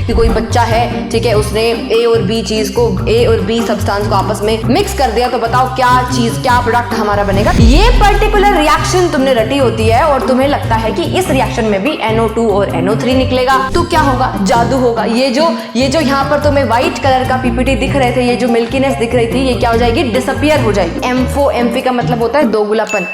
कि कोई बच्चा है, ठीक है, उसने ए और बी चीज को, ए और बी सब्सटेंस को आपस में मिक्स कर दिया, तो बताओ क्या चीज, क्या प्रोडक्ट हमारा बनेगा। ये पर्टिकुलर रिएक्शन तुमने रटी होती है और तुम्हें लगता है कि इस रिएक्शन में भी NO2 और NO3 निकलेगा, तो क्या होगा, जादू होगा। ये जो यहाँ पर तुम्हें व्हाइट कलर का पीपीटी दिख रहे थे, ये जो मिल्कीनेस दिख रही थी, ये क्या हो जाएगी, डिसअपियर हो जाएगी। एम्फी का मतलब होता है दोगुलापन,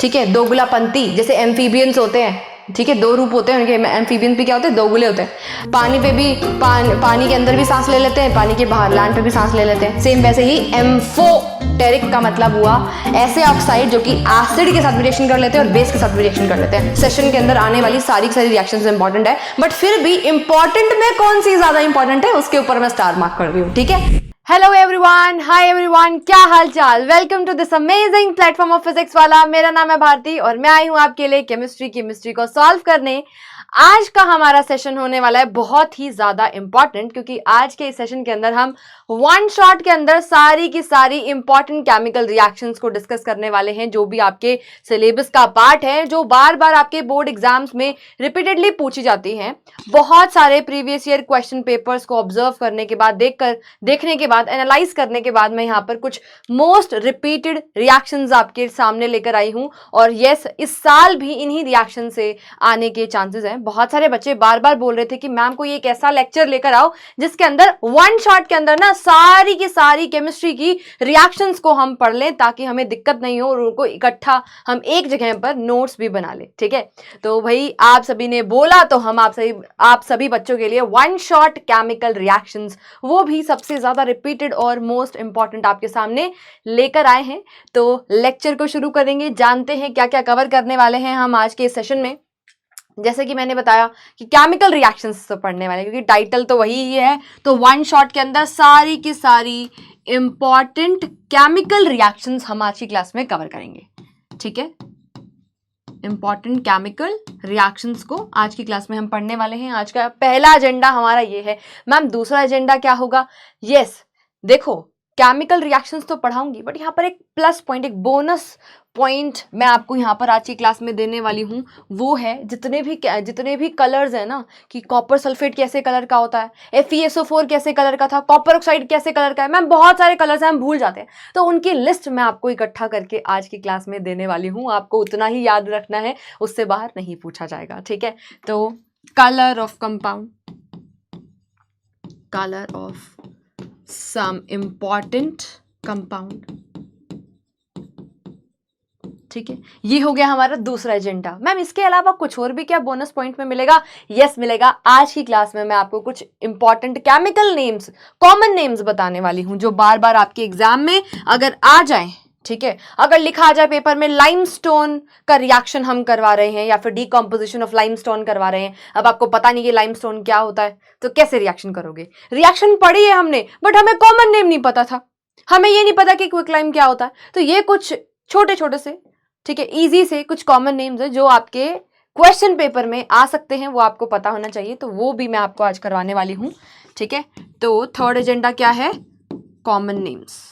ठीक है, दोगुलापंती। जैसे एम्फीबियंस होते हैं, ठीक है, दो रूप होते हैं उनके, एम्फीबियंस भी क्या होते हैं, दोगुले होते हैं। पानी पे भी पानी के अंदर भी सांस ले लेते हैं, पानी के बाहर लैंड पे भी सांस ले लेते हैं। सेम वैसे ही एम्फोटेरिक का मतलब हुआ ऐसे ऑक्साइड जो कि एसिड के साथ भी रिएक्शन कर लेते हैं और बेस के साथ भी रिएक्शन कर लेते हैं। सेशन के अंदर आने वाली सारी रिएक्शंस इंपॉर्टेंट है, बट फिर भी इंपॉर्टेंट में कौन सी ज्यादा इंपॉर्टेंट है उसके ऊपर मैं स्टार मार्क कर रही हूँ, ठीक है। हेलो एवरीवन, हाय एवरीवन, क्या हाल चाल। Welcome to this amazing platform of physics वाला। मेरा नाम है भारती और मैं आई हूं आपके लिए केमिस्ट्री को सॉल्व करने। आज का हमारा सेशन होने वाला है बहुत ही ज्यादा इंपॉर्टेंट, क्योंकि आज के इस सेशन के अंदर हम वन शॉट के अंदर सारी की सारी इंपॉर्टेंट केमिकल रिएक्शंस को डिस्कस करने वाले हैं, जो भी आपके सिलेबस का पार्ट है, जो बार बार आपके बोर्ड एग्जाम्स में रिपीटेडली पूछी जाती हैं। बहुत सारे प्रीवियस ईयर क्वेश्चन पेपर्स को ऑब्जर्व करने के बाद, देखने के बाद, एनालाइज करने के बाद मैं यहाँ पर कुछ मोस्ट रिपीटेड रिएक्शंस आपके सामने लेकर आई हूँ। और यस, इस साल भी इन्हीं रिएक्शन से आने के चांसेस हैं। बहुत सारे बच्चे बार बार बोल रहे थे कि मैम को ये एक ऐसा लेक्चर लेकर आओ जिसके अंदर वन शॉट के अंदर ना सारी की सारी केमिस्ट्री की रिएक्शंस को हम पढ़ लें, ताकि हमें दिक्कत नहीं हो और उनको इकट्ठा हम एक जगह पर नोट्स भी बना लें, ठीक है। तो भाई आप सभी ने बोला तो हम आप सभी बच्चों के लिए वन शॉट केमिकल रिएक्शंस, वो भी सबसे ज्यादा रिपीटेड और मोस्ट इंपॉर्टेंट आपके सामने लेकर आए हैं। तो लेक्चर को शुरू करेंगे, जानते हैं क्या क्या कवर करने वाले हैं हम आज के इस सेशन में। जैसे कि मैंने बताया कि केमिकल रिएक्शंस तो पढ़ने वाले, क्योंकि टाइटल तो वही ही है। तो वन शॉट के अंदर सारी की सारी इंपॉर्टेंट केमिकल रिएक्शंस हम आज की क्लास में कवर करेंगे, ठीक है। इंपॉर्टेंट केमिकल रिएक्शंस को आज की क्लास में हम पढ़ने वाले हैं। आज का पहला एजेंडा हमारा ये है। मैम दूसरा एजेंडा क्या होगा? यस, देखो केमिकल रिएक्शंस तो पढ़ाऊंगी, बट यहाँ पर एक प्लस पॉइंट, एक बोनस पॉइंट मैं आपको यहाँ पर आज की क्लास में देने वाली हूँ। वो है जितने भी कलर्स हैं ना, कि कॉपर सल्फेट कैसे कलर का होता है, FeSO4 कैसे कलर का था, कॉपर ऑक्साइड कैसे कलर का है, मैम बहुत सारे कलर्स हैं, हम भूल जाते हैं। तो उनकी लिस्ट मैं आपको इकट्ठा करके आज की क्लास में देने वाली हूँ। आपको उतना ही याद रखना है, उससे बाहर नहीं पूछा जाएगा, ठीक है। तो colour of compound, colour of some important compound, ठीक है। ये हो गया हमारा दूसरा एजेंडा। मैम इसके अलावा कुछ और भी क्या बोनस पॉइंट में मिलेगा? यस मिलेगा। आज की क्लास में मैं आपको कुछ important chemical names, common names बताने वाली हूं, जो बार बार आपके एग्जाम में अगर आ जाए, ठीक है, अगर लिखा आ जाए पेपर में लाइमस्टोन का रिएक्शन हम करवा रहे हैं या फिर डीकंपोजिशन ऑफ लाइमस्टोन करवा रहे हैं, अब आपको पता नहीं कि लाइमस्टोन क्या होता है, तो कैसे रिएक्शन करोगे? रिएक्शन पढ़ी है हमने, बट हमें कॉमन नेम नहीं पता था, हमें ये नहीं पता कि क्विकलाइम क्या होता है। तो ये कुछ छोटे छोटे से, ठीक है, इजी से कुछ कॉमन नेम्स है जो आपके क्वेश्चन पेपर में आ सकते हैं, वो आपको पता होना चाहिए। तो वो भी मैं आपको आज करवाने वाली हूँ, ठीक है। तो थर्ड एजेंडा क्या है? Common names.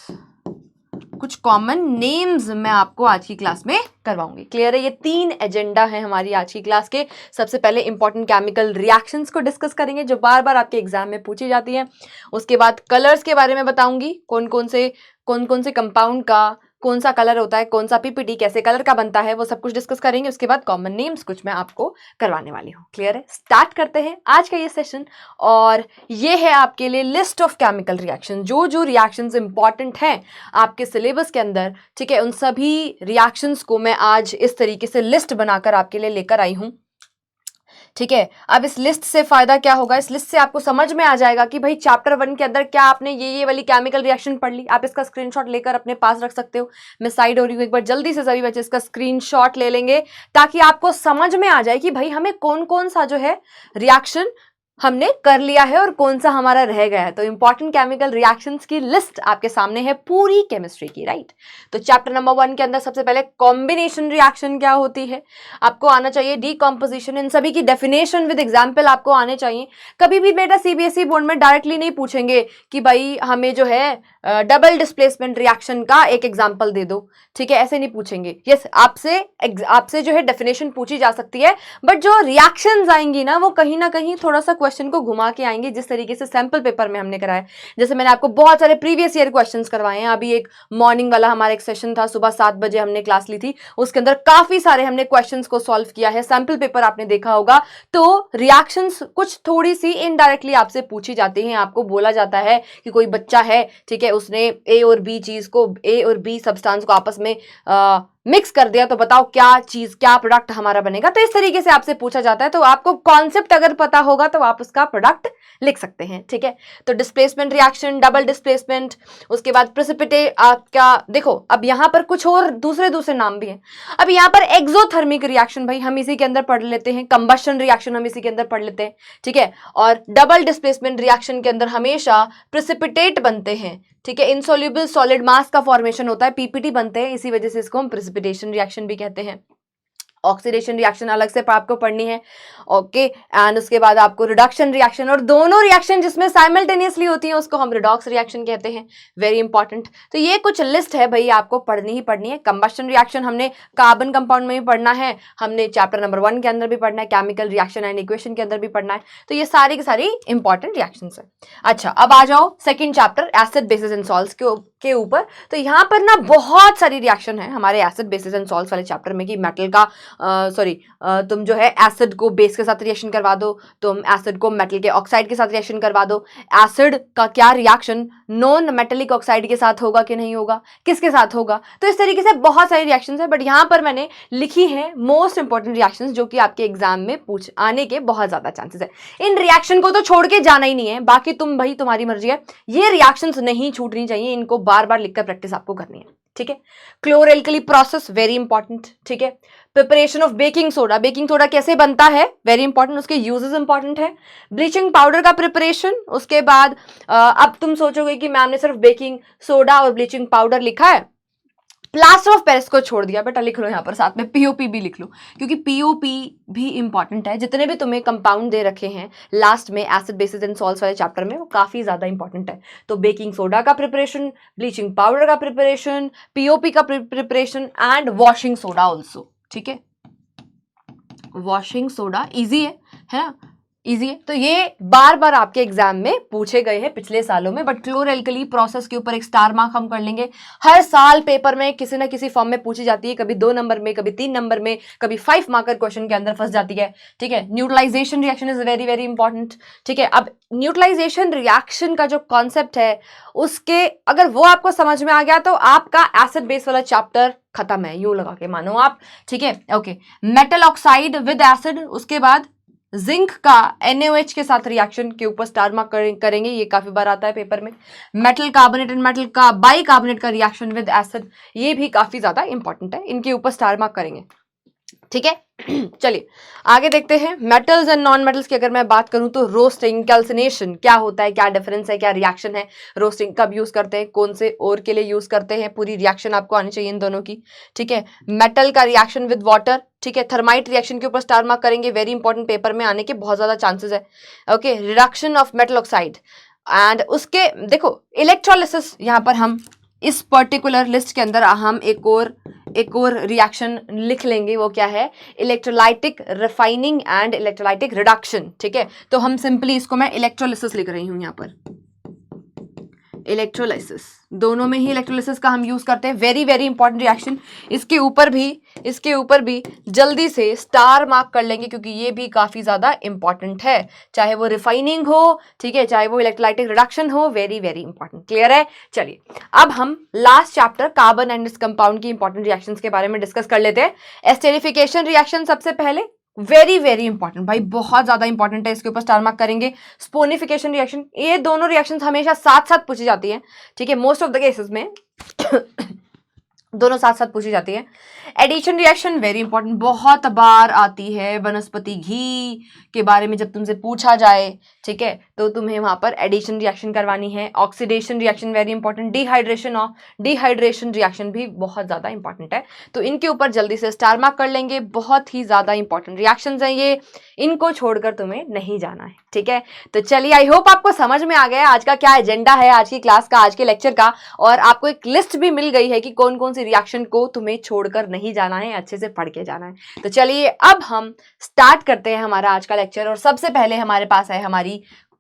कुछ कॉमन नेम्स मैं आपको आज की क्लास में करवाऊंगी। क्लियर है? ये 3 एजेंडा है हमारी आज की क्लास के। सबसे पहले इंपॉर्टेंट केमिकल रिएक्शंस को डिस्कस करेंगे, जो बार बार आपके एग्जाम में पूछी जाती है। उसके बाद कलर्स के बारे में बताऊंगी, कौन कौन से कंपाउंड का कौन सा कलर होता है, कौन सा पीपीटी कैसे कलर का बनता है, वो सब कुछ डिस्कस करेंगे। उसके बाद कॉमन नेम्स कुछ मैं आपको करवाने वाली हूँ। क्लियर है? स्टार्ट करते हैं आज का ये सेशन। और ये है आपके लिए लिस्ट ऑफ केमिकल रिएक्शन, जो रिएक्शंस इंपॉर्टेंट हैं आपके सिलेबस के अंदर, ठीक है, उन सभी रिएक्शंस को मैं आज इस तरीके से लिस्ट बनाकर आपके लिए लेकर आई हूँ, ठीक है। अब इस लिस्ट से फायदा क्या होगा? इस लिस्ट से आपको समझ में आ जाएगा कि भाई चैप्टर 1 के अंदर क्या आपने ये वाली केमिकल रिएक्शन पढ़ ली। आप इसका स्क्रीनशॉट लेकर अपने पास रख सकते हो। मैं साइड हो रही हूँ, एक बार जल्दी से सभी बच्चे इसका स्क्रीनशॉट ले लेंगे, ताकि आपको समझ में आ जाए कि भाई हमें कौन कौन सा जो है रिएक्शन हमने कर लिया है और कौन सा हमारा रह गया है। तो इंपॉर्टेंट केमिकल रिएक्शंस की लिस्ट आपके सामने है पूरी केमिस्ट्री की, राइट। तो चैप्टर नंबर 1 के अंदर सबसे पहले कॉम्बिनेशन रिएक्शन क्या होती है आपको आना चाहिए, डीकंपोजिशन, इन सभी की डेफिनेशन विद एग्जांपल आपको आने चाहिए। कभी भी बेटा सीबीएसई बोर्ड में डायरेक्टली नहीं पूछेंगे कि भाई हमें जो है डबल डिस्प्लेसमेंट रिएक्शन का एक एग्जांपल दे दो, ठीक है, ऐसे नहीं पूछेंगे। यस, आपसे जो है डेफिनेशन पूछी जा सकती है, बट जो रिएक्शंस आएंगी ना, वो कहीं ना कहीं थोड़ा सा क्वेश्चन को घुमा के आएंगे जिस तरीके से सैंपल पेपर में हमने कराया। जैसे मैंने आपको बहुत सारे प्रीवियस ईयर क्वेश्चंस करवाए हैं। अभी एक मॉर्निंग वाला हमारा एक सेशन था, सुबह 7 बजे हमने क्लास ली थी, उसके अंदर काफी सारे हमने क्वेश्चंस को सॉल्व किया है। सैंपल पेपर आपने देखा होगा। तो रिएक्शंस कुछ थोड़ी सी इनडायरेक्टली आपसे पूछी जाती हैं। आपको बोला जाता है कि कोई बच्चा है, ठीक है, उसने ए और बी चीज को, ए और बी सब्सटेंस को आपस में मिक्स कर दिया, तो बताओ क्या चीज, क्या प्रोडक्ट हमारा बनेगा। तो इस तरीके से आपसे पूछा जाता है। तो आपको कॉन्सेप्ट अगर पता होगा तो आप उसका प्रोडक्ट लिख सकते हैं, ठीक है। तो डिस्प्लेसमेंट रिएक्शन, डबल डिस्प्लेसमेंट, उसके बाद प्रेसिपिटेट आपका, देखो अब यहां पर कुछ और दूसरे नाम भी हैं। अब यहां पर एक्सोथर्मिक रिएक्शन भाई हम इसी के अंदर पढ़ लेते हैं, कंबशन रिएक्शन हम इसी के अंदर पढ़ लेते हैं, ठीक है। और डबल डिस्प्लेसमेंट रिएक्शन के अंदर हमेशा प्रेसिपिटेट बनते हैं, ठीक है। इनसोल्यूबल सॉलिड मास का फॉर्मेशन होता है, पीपीटी बनते हैं, इसी वजह से इसको हम प्रेसिपिटेशन रिएक्शन भी कहते हैं। ऑक्सीडेशन रिएक्शन अलग से आपको पढ़नी है, ओके। एंड उसके बाद आपको रिडक्शन रिएक्शन, और दोनों रिएक्शन जिसमें साइमल्टेनियसली होती हैं उसको हम रिडॉक्स रिएक्शन कहते हैं, वेरी इंपॉर्टेंट। तो ये कुछ लिस्ट है भाई, आपको पढ़नी ही पढ़नी है। कंबशन रिएक्शन हमने कार्बन कंपाउंड में भी पढ़ना है, हमने चैप्टर नंबर 1 के अंदर भी पढ़ना है, केमिकल रिएक्शन एंड इक्वेशन के अंदर भी पढ़ना है। तो ये सारी की सारी इंपॉर्टेंट रिएक्शन है। अच्छा, अब आ जाओ second chapter acid basis and salts के ऊपर। तो यहाँ पर ना बहुत सारी रिएक्शन है हमारे एसिड बेसिस एंड सॉल्ट्स वाले चैप्टर में, कि मेटल का तुम जो है एसिड को बेस के साथ रिएक्शन करवा दो, तुम एसिड को मेटल के ऑक्साइड के साथ रिएक्शन करवा दो, एसिड का क्या रिएक्शन नॉन मेटेलिक ऑक्साइड के साथ होगा कि नहीं होगा, किसके साथ होगा। तो इस तरीके से बहुत सारी रिएक्शंस है, बट यहाँ पर मैंने लिखी है मोस्ट इंपॉर्टेंट रिएक्शंस जो कि आपके एग्जाम में पूछ आने के बहुत ज्यादा चांसेस है। इन रिएक्शन को तो छोड़ के जाना ही नहीं है, बाकी तुम भाई तुम्हारी मर्जी है, ये रिएक्शंस नहीं छूटनी चाहिए, इनको बार बार लिखकर प्रैक्टिस आपको करनी है, ठीक है। क्लोरएल्कली प्रोसेस वेरी इंपॉर्टेंट, ठीक है। Preparation of baking soda, baking soda कैसे बनता है वेरी इंपॉर्टेंट, उसके यूजेस इंपॉर्टेंट है। ब्लीचिंग पाउडर का प्रिपरेशन, उसके बाद अब तुम सोचोगे कि मैम ने सिर्फ बेकिंग सोडा और ब्लीचिंग पाउडर लिखा है, प्लास्टर ऑफ पेरिस को छोड़ दिया, बेटा लिख लो यहाँ पर साथ में पीओपी भी लिख लो, क्योंकि पीओपी भी इंपॉर्टेंट है। जितने भी तुम्हें कंपाउंड दे रखे हैं लास्ट में एसिड बेसिस एंड सॉल्ट्स वाले चैप्टर में, वो काफी ज्यादा इंपॉर्टेंट है। तो बेकिंग सोडा का प्रिपरेशन, ब्लीचिंग पाउडर का प्रिपरेशन, पीओपी का preparation and washing soda also, ठीक है। वॉशिंग सोडा इजी है ना, इजी है। तो ये बार बार आपके एग्जाम में पूछे गए हैं पिछले सालों में, बट क्लोरएल्कली प्रोसेस के ऊपर एक स्टार मार्क हम कर लेंगे। हर साल पेपर में किसी ना किसी फॉर्म में पूछी जाती है, कभी 2 नंबर में, कभी 3 नंबर में, कभी 5 मार्कर क्वेश्चन के अंदर फंस जाती है, ठीक है। Neutralisation reaction is very very important, ठीक है। अब न्यूट्रलाइजेशन रिएक्शन का जो कॉन्सेप्ट है, उसके अगर वो आपको समझ में आ गया तो आपका एसिड बेस वाला चैप्टर खत्म है, यूं लगा के मानो आप, ठीक है, okay. Metal oxide with acid, उसके बाद जिंक का NaOH के साथ रिएक्शन के ऊपर स्टार मार्क करेंगे, ये काफी बार आता है पेपर में। मेटल कार्बोनेट एंड मेटल का बाइकार्बोनेट का रिएक्शन विद एसिड, ये भी काफी ज्यादा इंपॉर्टेंट है, इनके ऊपर स्टार मार्क करेंगे, ठीक है। चलिए आगे देखते हैं। मेटल्स एंड नॉन मेटल्स की अगर मैं बात करूं तो रोस्टिंग, कैल्सिनेशन क्या होता है, क्या डिफरेंस है, क्या रिएक्शन है, रोस्टिंग कब यूज करते हैं, कौन से और के लिए यूज करते हैं, पूरी रिएक्शन आपको आनी चाहिए इन दोनों की, ठीक है। मेटल का रिएक्शन विद वाटर, ठीक है। थर्माइट रिएक्शन के ऊपर स्टार मार्क करेंगे, वेरी इंपॉर्टेंट, पेपर में आने के बहुत ज्यादा चांसेस है, okay. Reduction of metal oxide and उसके देखो इलेक्ट्रोलिसिस, यहाँ पर हम इस पर्टिकुलर लिस्ट के अंदर हम एक और रिएक्शन लिख लेंगे, वो क्या है, electrolytic refining and electrolytic reduction, ठीक है। तो हम सिंपली इसको मैं इलेक्ट्रोलिसिस लिख रही हूं यहाँ पर, इलेक्ट्रोलाइसिस, दोनों में ही इलेक्ट्रोलिसिस का हम यूज करते हैं, वेरी वेरी इंपॉर्टेंट रिएक्शन। इसके ऊपर भी जल्दी से स्टार मार्क कर लेंगे, क्योंकि ये भी काफी ज्यादा इंपॉर्टेंट है, चाहे वो रिफाइनिंग हो, ठीक है, चाहे वो इलेक्ट्रोलाइटिक रिडक्शन हो, वेरी वेरी इंपॉर्टेंट, क्लियर है। चलिए अब हम last chapter carbon and its compound की इंपॉर्टेंट रिएक्शंस के बारे में डिस्कस कर लेते हैं। एस्टेरिफिकेशन रिएक्शन सबसे पहले, वेरी वेरी इंपॉर्टेंट भाई, बहुत ज्यादा इंपॉर्टेंट है, इसके ऊपर स्टार मार्क करेंगे। स्पोनिफिकेशन रिएक्शन, ये दोनों रिएक्शंस हमेशा साथ साथ पूछी जाती है, ठीक है, मोस्ट ऑफ द केसेस में दोनों साथ साथ पूछी जाती है। एडिशन रिएक्शन वेरी इंपॉर्टेंट, बहुत बार आती है, वनस्पति घी के बारे में जब तुमसे पूछा जाए ठीक है, तो तुम्हें वहां पर एडिशन रिएक्शन करवानी है, oxidation reaction very important, dehydration reaction भी बहुत ज्यादा इंपॉर्टेंट है। तो इनके ऊपर जल्दी से स्टार मार्क कर लेंगे, बहुत ही ज्यादा इंपॉर्टेंट रिएक्शंस हैं ये, इनको छोड़कर तुम्हें नहीं जाना है। ठीक है, तो चलिए आई होप आपको समझ में आ गया आज का क्या एजेंडा है, आज की क्लास का, आज के लेक्चर का, और आपको एक लिस्ट भी मिल गई है कि कौन कौन सी रिएक्शन को तुम्हें छोड़कर नहीं जाना है, अच्छे से पढ़ के जाना है। तो चलिए अब हम स्टार्ट करते हैं हमारा आज का लेक्चर, और सबसे पहले हमारे पास है हमारी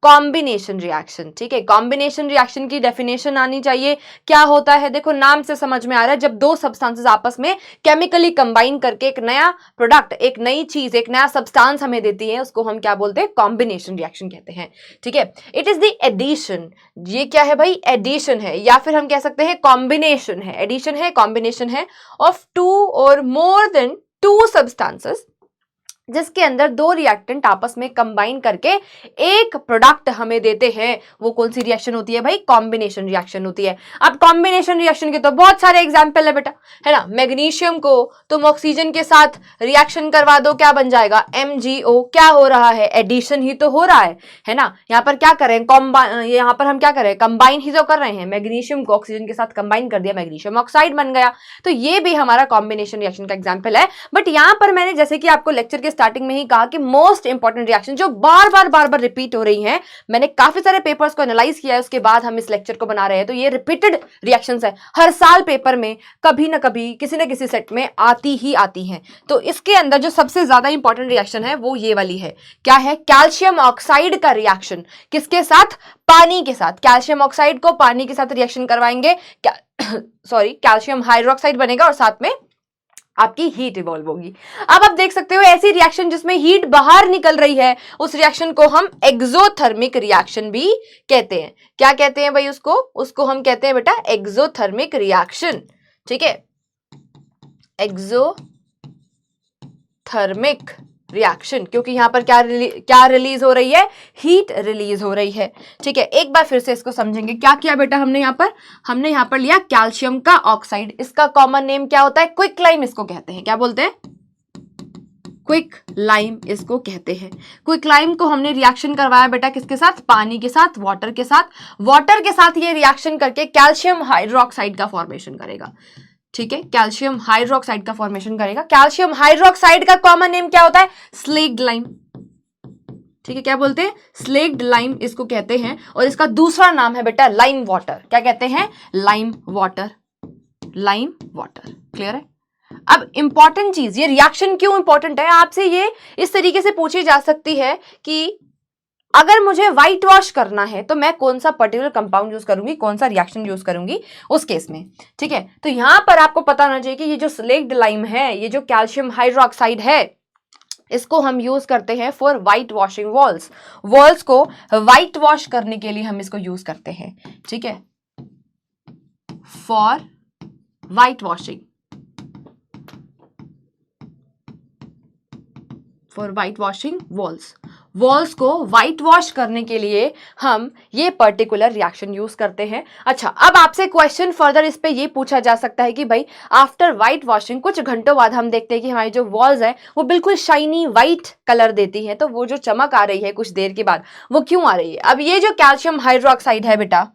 कॉम्बिनेशन रिएक्शन। ठीक है, कॉम्बिनेशन रिएक्शन की डेफिनेशन आनी चाहिए। क्या होता है, देखो नाम से समझ में आ रहा है, जब दो सब्सटेंसेस आपस में केमिकली कंबाइन करके एक नया प्रोडक्ट, एक नई चीज, एक नया सब्सटेंस हमें देती है, उसको हम क्या बोलते हैं, कॉम्बिनेशन रिएक्शन कहते हैं। ठीक है, इट इज द एडिशन, ये क्या है भाई, एडिशन है, या फिर हम कह सकते हैं कॉम्बिनेशन है, एडिशन है, कॉम्बिनेशन है ऑफ टू और मोर देन टू सब्सटेंसेस, जिसके अंदर दो रिएक्टेंट आपस में कंबाइन करके एक प्रोडक्ट हमें देते हैं। वो कौन सी रिएक्शन होती है भाई, कॉम्बिनेशन रिएक्शन होती है। अब कॉम्बिनेशन रिएक्शन के तो बहुत सारे एग्जांपल है बेटा, है ना। मैग्नीशियम को तुम ऑक्सीजन के साथ रिएक्शन करवा दो, क्या बन जाएगा, MgO। क्या हो रहा है, एडिशन ही तो हो रहा है ना। यहाँ पर क्या करें, यहाँ पर हम क्या करें, कंबाइन ही तो कर रहे हैं, मैग्नीशियम को ऑक्सीजन के साथ कंबाइन कर दिया, मैग्नीशियम ऑक्साइड बन गया। तो ये भी हमारा कॉम्बिनेशन रिएक्शन का एग्जाम्पल है। बट यहाँ पर मैंने जैसे कि आपको लेक्चर के स्टार्टिंग में ही कहा कि मोस्ट इंपॉर्टेंट रिएक्शन जो बार बार रिपीट हो रही हैं, मैंने काफी सारे पेपर्स को एनालाइज किया है, उसके बाद हम इस लेक्चर को बना रहे हैं। तो ये रिपीटेड रिएक्शंस है, हर साल पेपर में कभी ना कभी किसी न किसी सेट में आती ही आती हैं। तो इसके अंदर जो सबसे ज्यादा इंपॉर्टेंट रिएक्शन है वो ये वाली है। क्या है, कैल्शियम ऑक्साइड का रिएक्शन, किसके साथ, पानी के साथ। कैल्शियम ऑक्साइड को पानी के साथ रिएक्शन करवाएंगे, कैल्शियम हाइड्रोक्साइड बनेगा और साथ में आपकी हीट इवॉल्व होगी। अब आप देख सकते हो ऐसी रिएक्शन जिसमें हीट बाहर निकल रही है, उस रिएक्शन को हम एक्सोथर्मिक रिएक्शन भी कहते हैं। क्या कहते हैं भाई उसको हम कहते हैं बेटा एक्सोथर्मिक रिएक्शन। ठीक है, एक्सोथर्मिक रिएक्शन, क्योंकि यहां पर क्या रिलीज हो रही है, हीट रिलीज हो रही है। ठीक है, एक बार फिर से इसको समझेंगे। क्या किया बेटा हमने यहाँ पर लिया कैल्शियम का ऑक्साइड, इसका कॉमन नेम क्या होता है, क्विक लाइम इसको कहते हैं। क्या बोलते हैं, क्विक लाइम इसको कहते हैं। क्विक लाइम को हमने रिएक्शन करवाया बेटा किसके साथ, पानी के साथ, वाटर के साथ। वाटर के साथ ये रिएक्शन करके कैल्शियम हाइड्रोक्साइड का फॉर्मेशन करेगा। ठीक है, कैल्शियम हाइड्रोक्साइड का फॉर्मेशन करेगा। कैल्शियम हाइड्रोक्साइड का कॉमन नेम क्या होता है, स्लेक्ड लाइम। ठीक है, क्या बोलते हैं, स्लेक्ड लाइम इसको कहते हैं। और इसका दूसरा नाम है बेटा लाइम वाटर। क्या कहते हैं, lime water, lime water. Clear है। अब इंपॉर्टेंट चीज, ये रिएक्शन क्यों इंपॉर्टेंट है, आपसे ये इस तरीके से पूछी जा सकती है कि अगर मुझे व्हाइट वॉश करना है तो मैं कौन सा पर्टिकुलर कंपाउंड यूज करूंगी, कौन सा रिएक्शन यूज करूंगी उस केस में। ठीक है, तो यहां पर आपको पता होना चाहिए कि ये जो स्लेक्ड लाइम है, ये जो कैल्शियम हाइड्रोक्साइड है, इसको हम यूज करते हैं फॉर व्हाइट वॉशिंग वॉल्स को व्हाइट वॉश करने के लिए हम इसको यूज करते हैं। ठीक है, for white washing, for white washing walls को व्हाइट वॉश करने के लिए हम ये पर्टिकुलर रिएक्शन यूज करते हैं। अच्छा, अब आपसे क्वेश्चन फर्दर इस पे ये पूछा जा सकता है कि भाई आफ्टर व्हाइट वॉशिंग कुछ घंटों बाद हम देखते हैं कि हमारी जो वॉल्स है वो बिल्कुल शाइनी व्हाइट कलर देती है, तो वो जो चमक आ रही है कुछ देर के बाद वो क्यों आ रही है। अब ये जो कैल्शियम हाइड्रोक्साइड है बेटा,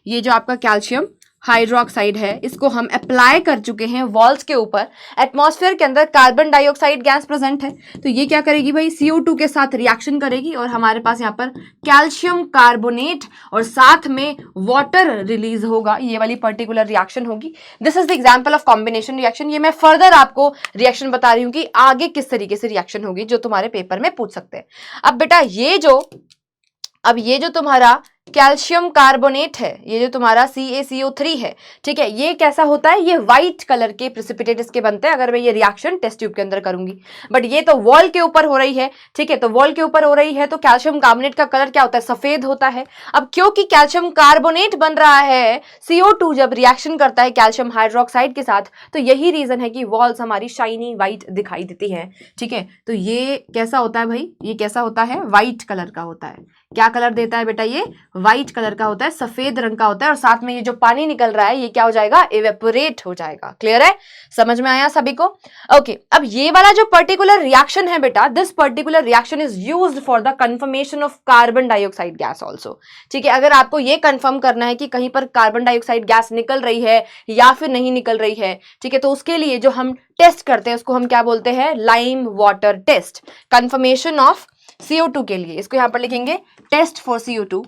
ये जो आपका कैल्शियम हाइड्रोक्साइड है, इसको हम अप्लाई कर चुके हैं वॉल्स के ऊपर। एटमॉस्फेयर के अंदर कार्बन डाइऑक्साइड गैस प्रेजेंट है, तो ये क्या करेगी भाई, CO2 के साथ रिएक्शन करेगी और हमारे पास यहाँ पर कैल्शियम कार्बोनेट और साथ में वाटर रिलीज होगा। ये वाली पर्टिकुलर रिएक्शन होगी। This is the example of combination reaction. ये मैं फर्दर आपको रिएक्शन बता रही हूँ कि आगे किस तरीके से रिएक्शन होगी, जो तुम्हारे पेपर में पूछ सकते हैं। अब बेटा ये जो तुम्हारा कैल्शियम कार्बोनेट है, ये जो तुम्हारा CaCO3 है, ठीक है, ये कैसा होता है, ये व्हाइट कलर के प्रिसिपिटेट इसके बनते हैं अगर मैं ये रिएक्शन टेस्ट ट्यूब के अंदर करूंगी। बट ये तो वॉल के ऊपर हो रही है। ठीक है, तो वॉल के ऊपर हो रही है तो कैल्शियम कार्बोनेट का कलर क्या होता है, सफेद होता है। अब क्योंकि कैल्शियम कार्बोनेट बन रहा है, CO2 जब रिएक्शन करता है कैल्शियम हाइड्रोक्साइड के साथ, तो यही रीजन है कि वॉल्स हमारी शाइनी व्हाइट दिखाई देती है। ठीक है, तो ये कैसा होता है भाई, ये कैसा होता है, व्हाइट कलर का होता है। क्या कलर देता है बेटा, ये व्हाइट कलर का होता है, सफेद रंग का होता है, और साथ में ये जो पानी निकल रहा है ये क्या हो जाएगा, इवेपोरेट हो जाएगा। क्लियर है, समझ में आया सभी को? ओके, अब ये वाला जो पर्टिकुलर रिएक्शन है बेटा, this particular reaction is used for the confirmation of carbon dioxide gas also. ठीक है, अगर आपको ये कंफर्म करना है कि कहीं पर कार्बन डाइऑक्साइड गैस निकल रही है या फिर नहीं निकल रही है, ठीक है, तो उसके लिए जो हम टेस्ट करते हैं उसको हम क्या बोलते हैं, lime water test, confirmation of CO2 के लिए। इसको यहां पर लिखेंगे test for CO2,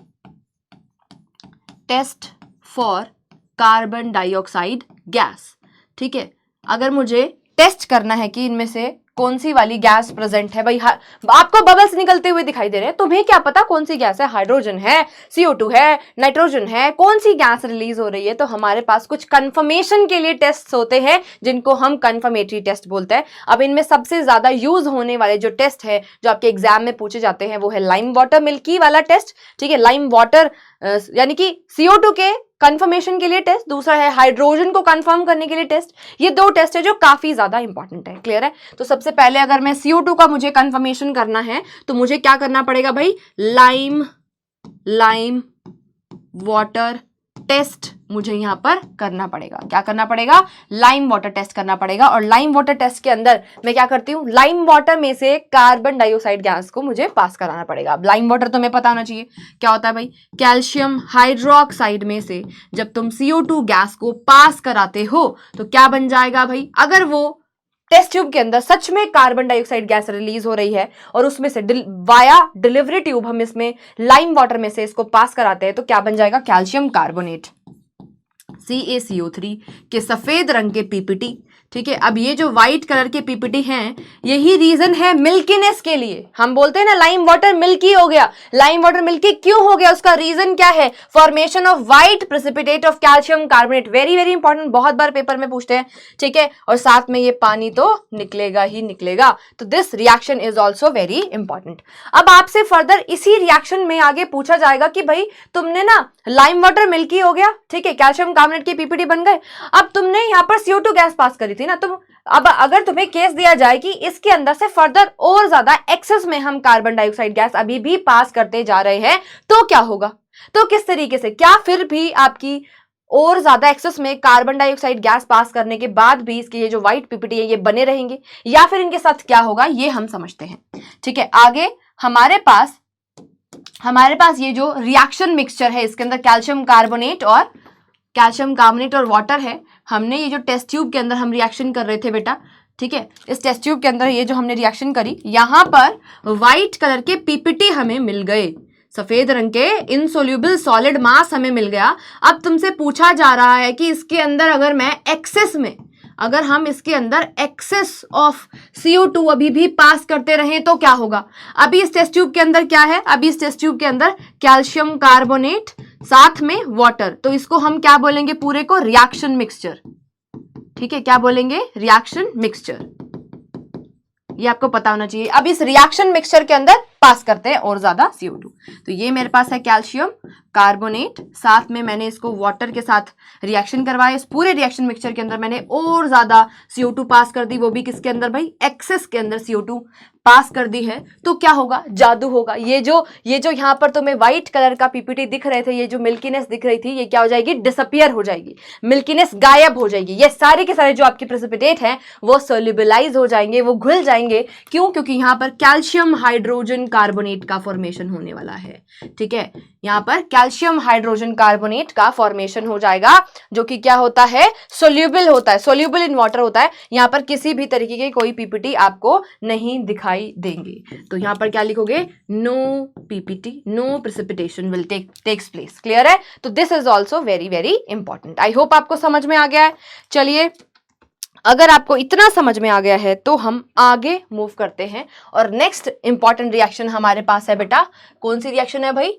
test for carbon dioxide gas. ठीक है, अगर मुझे टेस्ट करना है कि इनमें से कौन सी वाली गैस प्रेजेंट है, भाई आपको बबल्स निकलते हुए दिखाई दे रहे हैं, तुम्हें क्या पता कौन सी गैस है, हाइड्रोजन है, CO2 है, नाइट्रोजन है, कौन सी गैस रिलीज हो रही है, तो हमारे पास कुछ कंफर्मेशन के लिए टेस्ट होते हैं जिनको हम कंफर्मेटरी टेस्ट बोलते हैं। अब इनमें सबसे ज्यादा यूज होने वाले जो टेस्ट है जो आपके एग्जाम में पूछे जाते हैं वो है लाइम वाटर मिल्की वाला टेस्ट। ठीक है, लाइम वाटर यानी कि CO2 के कंफर्मेशन के लिए टेस्ट, दूसरा है हाइड्रोजन को कंफर्म करने के लिए टेस्ट। ये दो टेस्ट है जो काफी ज्यादा इंपॉर्टेंट है। क्लियर है, तो सबसे पहले अगर मैं CO2 का मुझे कंफर्मेशन करना है तो मुझे क्या करना पड़ेगा भाई, लाइम वाटर टेस्ट मुझे यहां पर करना पड़ेगा। क्या करना पड़ेगा, लाइम वाटर टेस्ट करना पड़ेगा। और लाइम वाटर टेस्ट के अंदर मैं क्या करती हूं, लाइम वाटर में से कार्बन डाइऑक्साइड गैस को मुझे पास कराना पड़ेगा। अब लाइम वाटर तो मैं पता होना चाहिए क्या होता है भाई, कैल्शियम हाइड्रोक्साइड में से जब तुम CO2 गैस को पास कराते हो तो क्या बन जाएगा भाई, अगर वो टेस्ट ट्यूब के अंदर सच में कार्बन डाइऑक्साइड गैस रिलीज हो रही है और उसमें से वाया डिलीवरी ट्यूब हम इसमें लाइम वाटर में से इसको पास कराते हैं तो क्या बन जाएगा, कैल्शियम कार्बोनेट CaCO3 के सफेद रंग के PPT। ठीक है, अब ये जो व्हाइट कलर के PPT हैं यही रीजन है मिल्कीनेस के लिए। हम बोलते हैं ना लाइम वाटर मिल्की हो गया, लाइम वाटर मिल्की क्यों हो गया, उसका रीजन क्या है, formation of white precipitate of calcium carbonate. Very very important, बहुत बार पेपर में पूछते हैं। ठीक है, और साथ में ये पानी तो निकलेगा ही निकलेगा, तो this reaction is also very important. अब आपसे फर्दर इसी रिएक्शन में आगे पूछा जाएगा कि भाई तुमने ना लाइम वाटर मिल्की हो गया, ठीक है, कैल्शियम कार्बोनेट के PPT बन गए, अब तुमने यहाँ पर CO2 गैस पास करी थी ना, तो अब अगर तुम्हें केस दिया जाए कि इसके अंदर से फर्दर और ज्यादा एक्सेस में हम कार्बन डाइऑक्साइड गैस अभी भी पास करते जा रहे हैं तो क्या होगा, तो किस तरीके से, क्या फिर भी आपकी और ज्यादा एक्सेस में कार्बन डाइऑक्साइड गैस पास करने के बाद भी इसके ये जो व्हाइट PPT है ये बने रहेंगे, या फिर इनके साथ क्या होगा ये हम समझते हैं। ठीक है, आगे हमारे पास ये जो रिएक्शन मिक्सचर है इसके अंदर कैल्शियम कार्बोनेट और वाटर है। हमने ये जो टेस्ट ट्यूब के अंदर हम रिएक्शन कर रहे थे बेटा, ठीक है, इस टेस्ट ट्यूब के अंदर ये जो हमने रिएक्शन करी, यहां पर व्हाइट कलर के PPT हमें मिल गए, सफेद रंग के इनसोल्यूबल सॉलिड मास हमें मिल गया। अब तुमसे पूछा जा रहा है कि इसके अंदर अगर हम इसके अंदर एक्सेस ऑफ CO2 अभी भी पास करते रहें तो क्या होगा। अभी इस टेस्ट ट्यूब के अंदर क्या है, अभी इस टेस्ट ट्यूब के अंदर कैल्शियम कार्बोनेट साथ में वाटर, तो इसको हम क्या बोलेंगे, पूरे को रिएक्शन मिक्सचर। ठीक है, क्या बोलेंगे, रिएक्शन मिक्सचर, ये आपको पता होना चाहिए। अब इस रिएक्शन मिक्सचर के अंदर पास करते हैं और ज्यादा CO2, तो ये मेरे पास है कैल्शियम कार्बोनेट, साथ में मैंने इसको वाटर के साथ रिएक्शन करवाया, इस पूरे रिएक्शन मिक्सचर के अंदर मैंने और ज्यादा CO2 पास कर दी, वो भी किसके अंदर भाई, एक्सेस के अंदर CO2 पास कर दी है, तो क्या होगा, जादू होगा। ये जो यहाँ पर तुम्हें व्हाइट कलर का PPT दिख रहे थे, ये जो मिल्कीनेस दिख रही थी, ये क्या हो जाएगी, डिसअपियर हो जाएगी, मिल्कीनेस गायब हो जाएगी। ये सारे के सारे जो आपके प्रेसिपिटेट हैं वो सोल्यूबलाइज हो जाएंगे, वो घुल जाएंगे। क्यों, क्योंकि यहाँ पर कैल्शियम हाइड्रोजन कार्बोनेट का फॉर्मेशन होने वाला है। ठीक है, यहाँ पर कैल्शियम हाइड्रोजन कार्बोनेट का फॉर्मेशन हो जाएगा, जो कि क्या होता है, सोल्यूबल होता है, सोल्यूबल इन वाटर होता है। यहाँ पर किसी भी तरीके के कोई PPT आपको नहीं दिखाई देंगे। तो यहाँ पर क्या लिखोगे, no PPT, no precipitation will takes place. Clear है, तो this is also very very important. I hope आपको समझ में आ गया है। चलिए, अगर आपको इतना समझ में आ गया है तो हम आगे मूव करते हैं, और नेक्स्ट इंपॉर्टेंट रिएक्शन हमारे पास है बेटा, कौन सी रिएक्शन है भाई,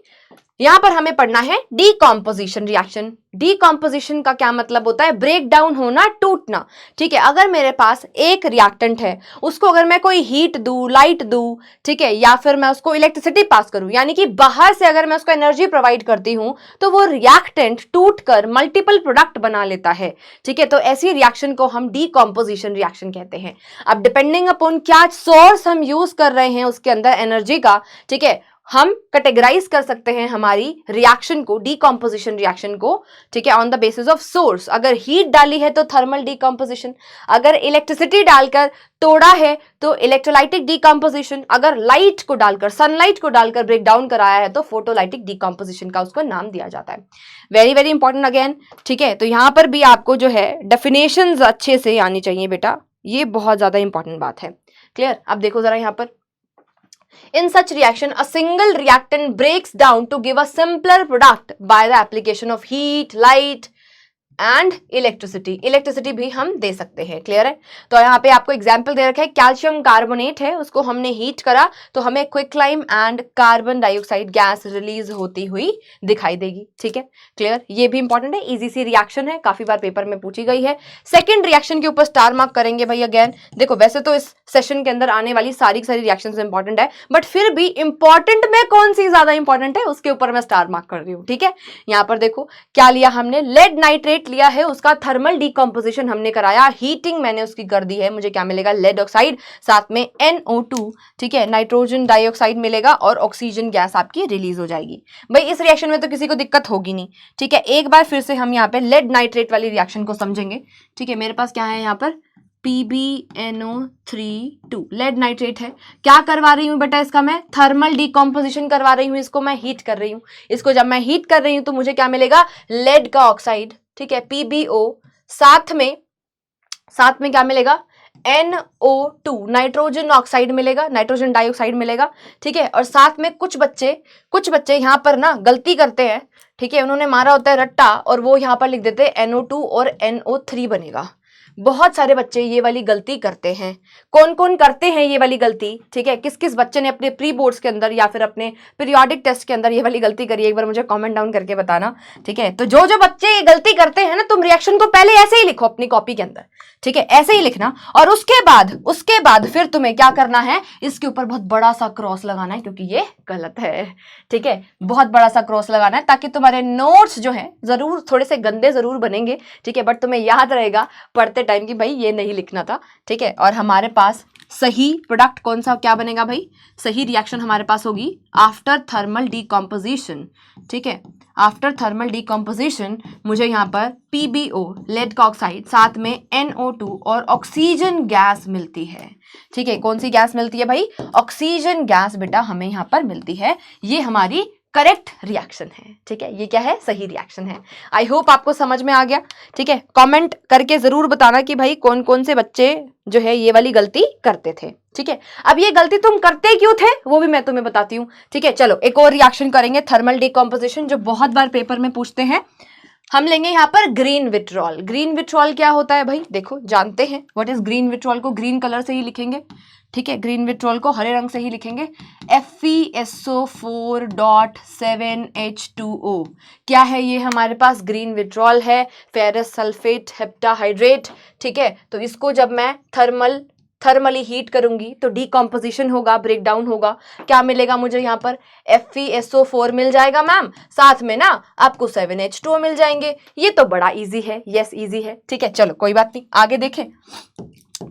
यहां पर हमें पढ़ना है डीकॉम्पोजिशन रिएक्शन। डीकॉम्पोजिशन का क्या मतलब होता है, ब्रेक डाउन होना, टूटना। ठीक है, अगर मेरे पास एक रिएक्टेंट है, उसको अगर मैं कोई हीट दूं, लाइट दूं, ठीक है, या फिर मैं उसको इलेक्ट्रिसिटी पास करूं, यानी कि बाहर से अगर मैं उसको एनर्जी प्रोवाइड करती हूं, तो वो रिएक्टेंट टूटकर मल्टीपल प्रोडक्ट बना लेता है। ठीक है, तो ऐसी रिएक्शन को हम डीकॉम्पोजिशन रिएक्शन कहते हैं। अब डिपेंडिंग अपॉन क्या सोर्स हम यूज कर रहे हैं उसके अंदर एनर्जी का, ठीक है, हम कैटेगराइज कर सकते हैं हमारी रिएक्शन को, डीकॉम्पोजिशन रिएक्शन को, ठीक है, on the basis of source. अगर हीट डाली है तो थर्मल डीकॉम्पोजिशन, अगर इलेक्ट्रिसिटी डालकर तोड़ा है तो इलेक्ट्रोलाइटिक डीकॉम्पोजिशन, अगर लाइट को डालकर, सनलाइट को डालकर ब्रेक डाउन कराया है तो फोटोलाइटिक डीकॉम्पोजिशन का उसको नाम दिया जाता है। वेरी वेरी इंपॉर्टेंट अगेन, ठीक है। तो यहां पर भी आपको जो है डेफिनेशंस अच्छे से आनी चाहिए बेटा, ये बहुत ज्यादा इंपॉर्टेंट बात है। क्लियर? अब देखो जरा यहां पर, in such reaction a single reactant breaks down to give a simpler product by the application of heat, light and electricity भी हम दे सकते हैं। क्लियर है? तो यहाँ पे आपको एग्जाम्पल दे रखा है, कैल्शियम कार्बोनेट है, उसको हमने हीट करा तो हमें quicklime and carbon dioxide gas release होती हुई दिखाई देगी। ठीक है, क्लियर? ये भी इंपॉर्टेंट है, इजी सी रिएक्शन है, काफी बार पेपर में पूछी गई है। सेकेंड रिएक्शन के ऊपर स्टार मार्क करेंगे भाई। अगेन देखो, वैसे तो इस सेशन के अंदर आने वाली सारी रिएक्शन इंपॉर्टेंट है, बट फिर भी इंपॉर्टेंट में कौन सी ज्यादा इंपॉर्टेंट है उसके ऊपर मैं स्टार मार्क कर रही हूँ। ठीक है, यहाँ पर देखो क्या लिया हमने, लेड नाइट्रेट लिया है, उसका थर्मल डीकंपोजिशन हमने कराया, हीटिंग मैंने उसकी कर दी है, मुझे क्या मिलेगा, लेड ऑक्साइड, साथ में NO2, ठीक है, नाइट्रोजन डाइऑक्साइड मिलेगा और ऑक्सीजन गैस आपकी रिलीज हो जाएगी। भाई इस रिएक्शन में तो किसी को दिक्कत होगी नहीं। ठीक है, एक बार फिर से हम यहाँ पे लेड नाइट्रेट वाली रिएक्शन को समझेंगे। ठीक है, मेरे पास क्या है यहाँ पर, PbNO3 लेड नाइट्रेट है। क्या करवा रही हूँ बेटा, इसका मैं थर्मल डीकॉम्पोजिशन करवा रही हूँ, इसको मैं हीट कर रही हूँ। इसको जब मैं हीट कर रही हूँ तो मुझे क्या मिलेगा, लेड का ऑक्साइड, ठीक है, PbO, साथ में क्या मिलेगा, NO2 नाइट्रोजन ऑक्साइड मिलेगा, नाइट्रोजन डाइऑक्साइड मिलेगा। ठीक है, और साथ में कुछ बच्चे यहाँ पर ना गलती करते हैं। ठीक है, उन्होंने मारा होता है रट्टा और वो यहाँ पर लिख देते हैं NO2 और NO3 बनेगा। बहुत सारे बच्चे ये वाली गलती करते हैं। कौन कौन करते हैं ये वाली गलती? ठीक है, किस किस बच्चे ने अपने प्री बोर्ड्स के अंदर या फिर अपने पीरियोडिक टेस्ट के अंदर ये वाली गलती करी है, एक बार मुझे कमेंट डाउन करके बताना। ठीक है, तो जो बच्चे ये गलती करते हैं ना, तुम रिएक्शन को पहले ऐसे ही लिखो अपनी कॉपी के अंदर। ठीक है, ऐसे ही लिखना, और उसके बाद फिर तुम्हें क्या करना है, इसके ऊपर बहुत बड़ा सा क्रॉस लगाना है, क्योंकि ये गलत है। ठीक है, बहुत बड़ा सा क्रॉस लगाना है, ताकि तुम्हारे नोट्स जो है जरूर थोड़े से गंदे जरूर बनेंगे। ठीक है, बट तुम्हें याद रहेगा पढ़ते टाइम की भाई ये नहीं लिखना था। ठीक है, और हमारे पास सही प्रोडक्ट कौन सा क्या बनेगा भाई, सही रिएक्शन हमारे पास होगी आफ्टर थर्मल डीकंपोजिशन। ठीक है, आफ्टर थर्मल डीकंपोजिशन मुझे यहाँ पर PbO लेड का ऑक्साइड, साथ में NO2 और ऑक्सीजन गैस मिलती है। ठीक है, कौन सी गैस मिलती है भाई, ऑक्सीजन गैस बेटा हमें यहाँ पर मिलती है। ये हमारी करेक्ट रिएक्शन है। ठीक है, ये क्या है, सही रिएक्शन है। आई होप आपको समझ में आ गया। ठीक है, कमेंट करके जरूर बताना कि भाई कौन कौन से बच्चे जो है ये वाली गलती करते थे। ठीक है, अब ये गलती तुम करते क्यों थे वो भी मैं तुम्हें बताती हूँ। ठीक है, चलो एक और रिएक्शन करेंगे, थर्मल डीकंपोजिशन, जो बहुत बार पेपर में पूछते हैं। हम लेंगे यहाँ पर ग्रीन विट्रॉल। ग्रीन विट्रॉल क्या होता है भाई, देखो जानते हैं व्हाट इज ग्रीन विट्रॉल, को ग्रीन कलर से ही लिखेंगे। ठीक है, ग्रीन विट्रॉल को हरे रंग से ही लिखेंगे, FeSO4.7H2O। क्या है ये, हमारे पास ग्रीन विट्रॉल है, फेरस सल्फेट हेप्टाहाइड्रेट। ठीक है, तो इसको जब मैं थर्मली हीट करूंगी तो डीकंपोजिशन होगा, ब्रेक डाउन होगा। क्या मिलेगा मुझे यहाँ पर, FeSO4 मिल जाएगा मैम, साथ में ना आपको 7H2O मिल जाएंगे। ये तो बड़ा इजी है, यस इजी है। ठीक है, चलो कोई बात नहीं, आगे देखें।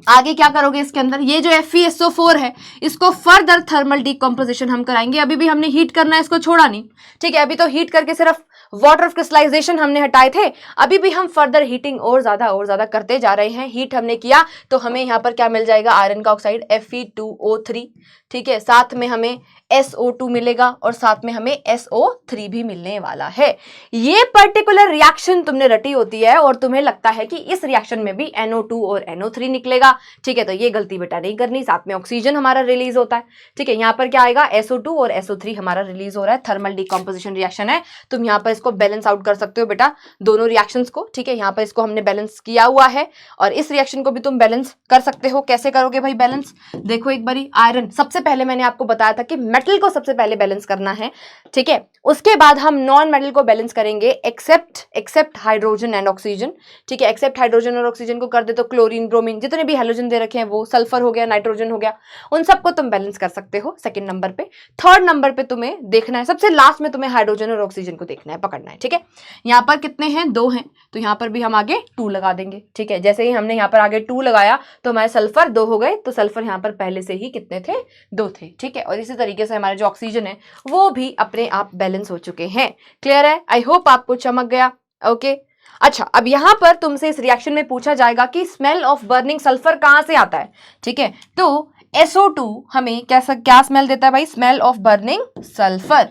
आगे क्या करोगे इसके अंदर, ये जो FeSO4 है इसको फर्दर थर्मल डीकंपोजिशन हम कराएंगे। अभी भी हमने हीट करना है, इसको छोड़ा नहीं। ठीक है, अभी तो हीट करके सिर्फ वाटर ऑफ क्रिस्टलाइजेशन हमने हटाए थे, अभी भी हम फर्दर हीटिंग और ज्यादा करते जा रहे हैं। हीट हमने किया तो हमें यहाँ पर क्या मिल जाएगा, आयरन का ऑक्साइड Fe2O3। ठीक है, साथ में हमें SO2 मिलेगा और साथ में हमें SO3 भी मिलने वाला है। ये पर्टिकुलर रिएक्शन तुमने रटी होती है और तुम्हें लगता है कि इस रिएक्शन में भी NO2 और NO3 निकलेगा। ठीक है, तो ये गलती बेटा नहीं करनी, साथ में ऑक्सीजन हमारा रिलीज होता है। ठीक है, यहाँ पर क्या आएगा, SO2 और SO3 हमारा रिलीज हो रहा है, थर्मल डीकंपोजिशन रिएक्शन है। तुम यहाँ पर इसको बैलेंस आउट कर सकते हो बेटा, दोनों रिएक्शंस को। ठीक है, यहाँ पर इसको हमने बैलेंस किया हुआ है और इस रिएक्शन को भी तुम बैलेंस कर सकते हो। कैसे करोगे भाई बैलेंस, देखो एक बारी, आयरन सबसे पहले मैंने आपको बताया था कि मेटल को सबसे पहले बैलेंस करना है। ठीक है, उसके बाद हम नॉन मेटल को बैलेंस करेंगे, एक्सेप्ट हाइड्रोजन एंड ऑक्सीजन। ठीक है, एक्सेप्ट हाइड्रोजन और ऑक्सीजन को कर दे तो क्लोरीन, ब्रोमीन, जितने जितने भी हेलोजन दे रखे हैं वो सल्फर हो गया, नाइट्रोजन हो गया, उन सबको तुम बैलेंस कर सकते हो सेकंड नंबर पे। थर्ड नंबर पे तुम्हें देखना है, सबसे लास्ट में तुम्हें हाइड्रोजन और ऑक्सीजन को देखना है, पकड़ना है, ठीक है। यहाँ पर कितने हैं, 2 हैं, तो यहाँ पर भी हम आगे 2 लगा देंगे, ठीक है। जैसे ही हमने यहाँ पर आगे 2 लगाया तो हमारे सल्फर 2 हो गए, तो सल्फर यहाँ पर पहले से ही कितने थे, 2 थे, ठीक है। और इसी तरीके से हमारे जो ऑक्सीजन है वो भी अपने आप बैलेंस हो चुके हैं। क्लियर है? आई होप आपको चमक गया। ओके अच्छा, अब यहां पर तुमसे इस रिएक्शन में पूछा जाएगा कि स्मेल ऑफ बर्निंग सल्फर कहां से आता है, ठीक है। तो SO2 हमें क्या स्मेल देता है भाई, स्मेल ऑफ बर्निंग सल्फर,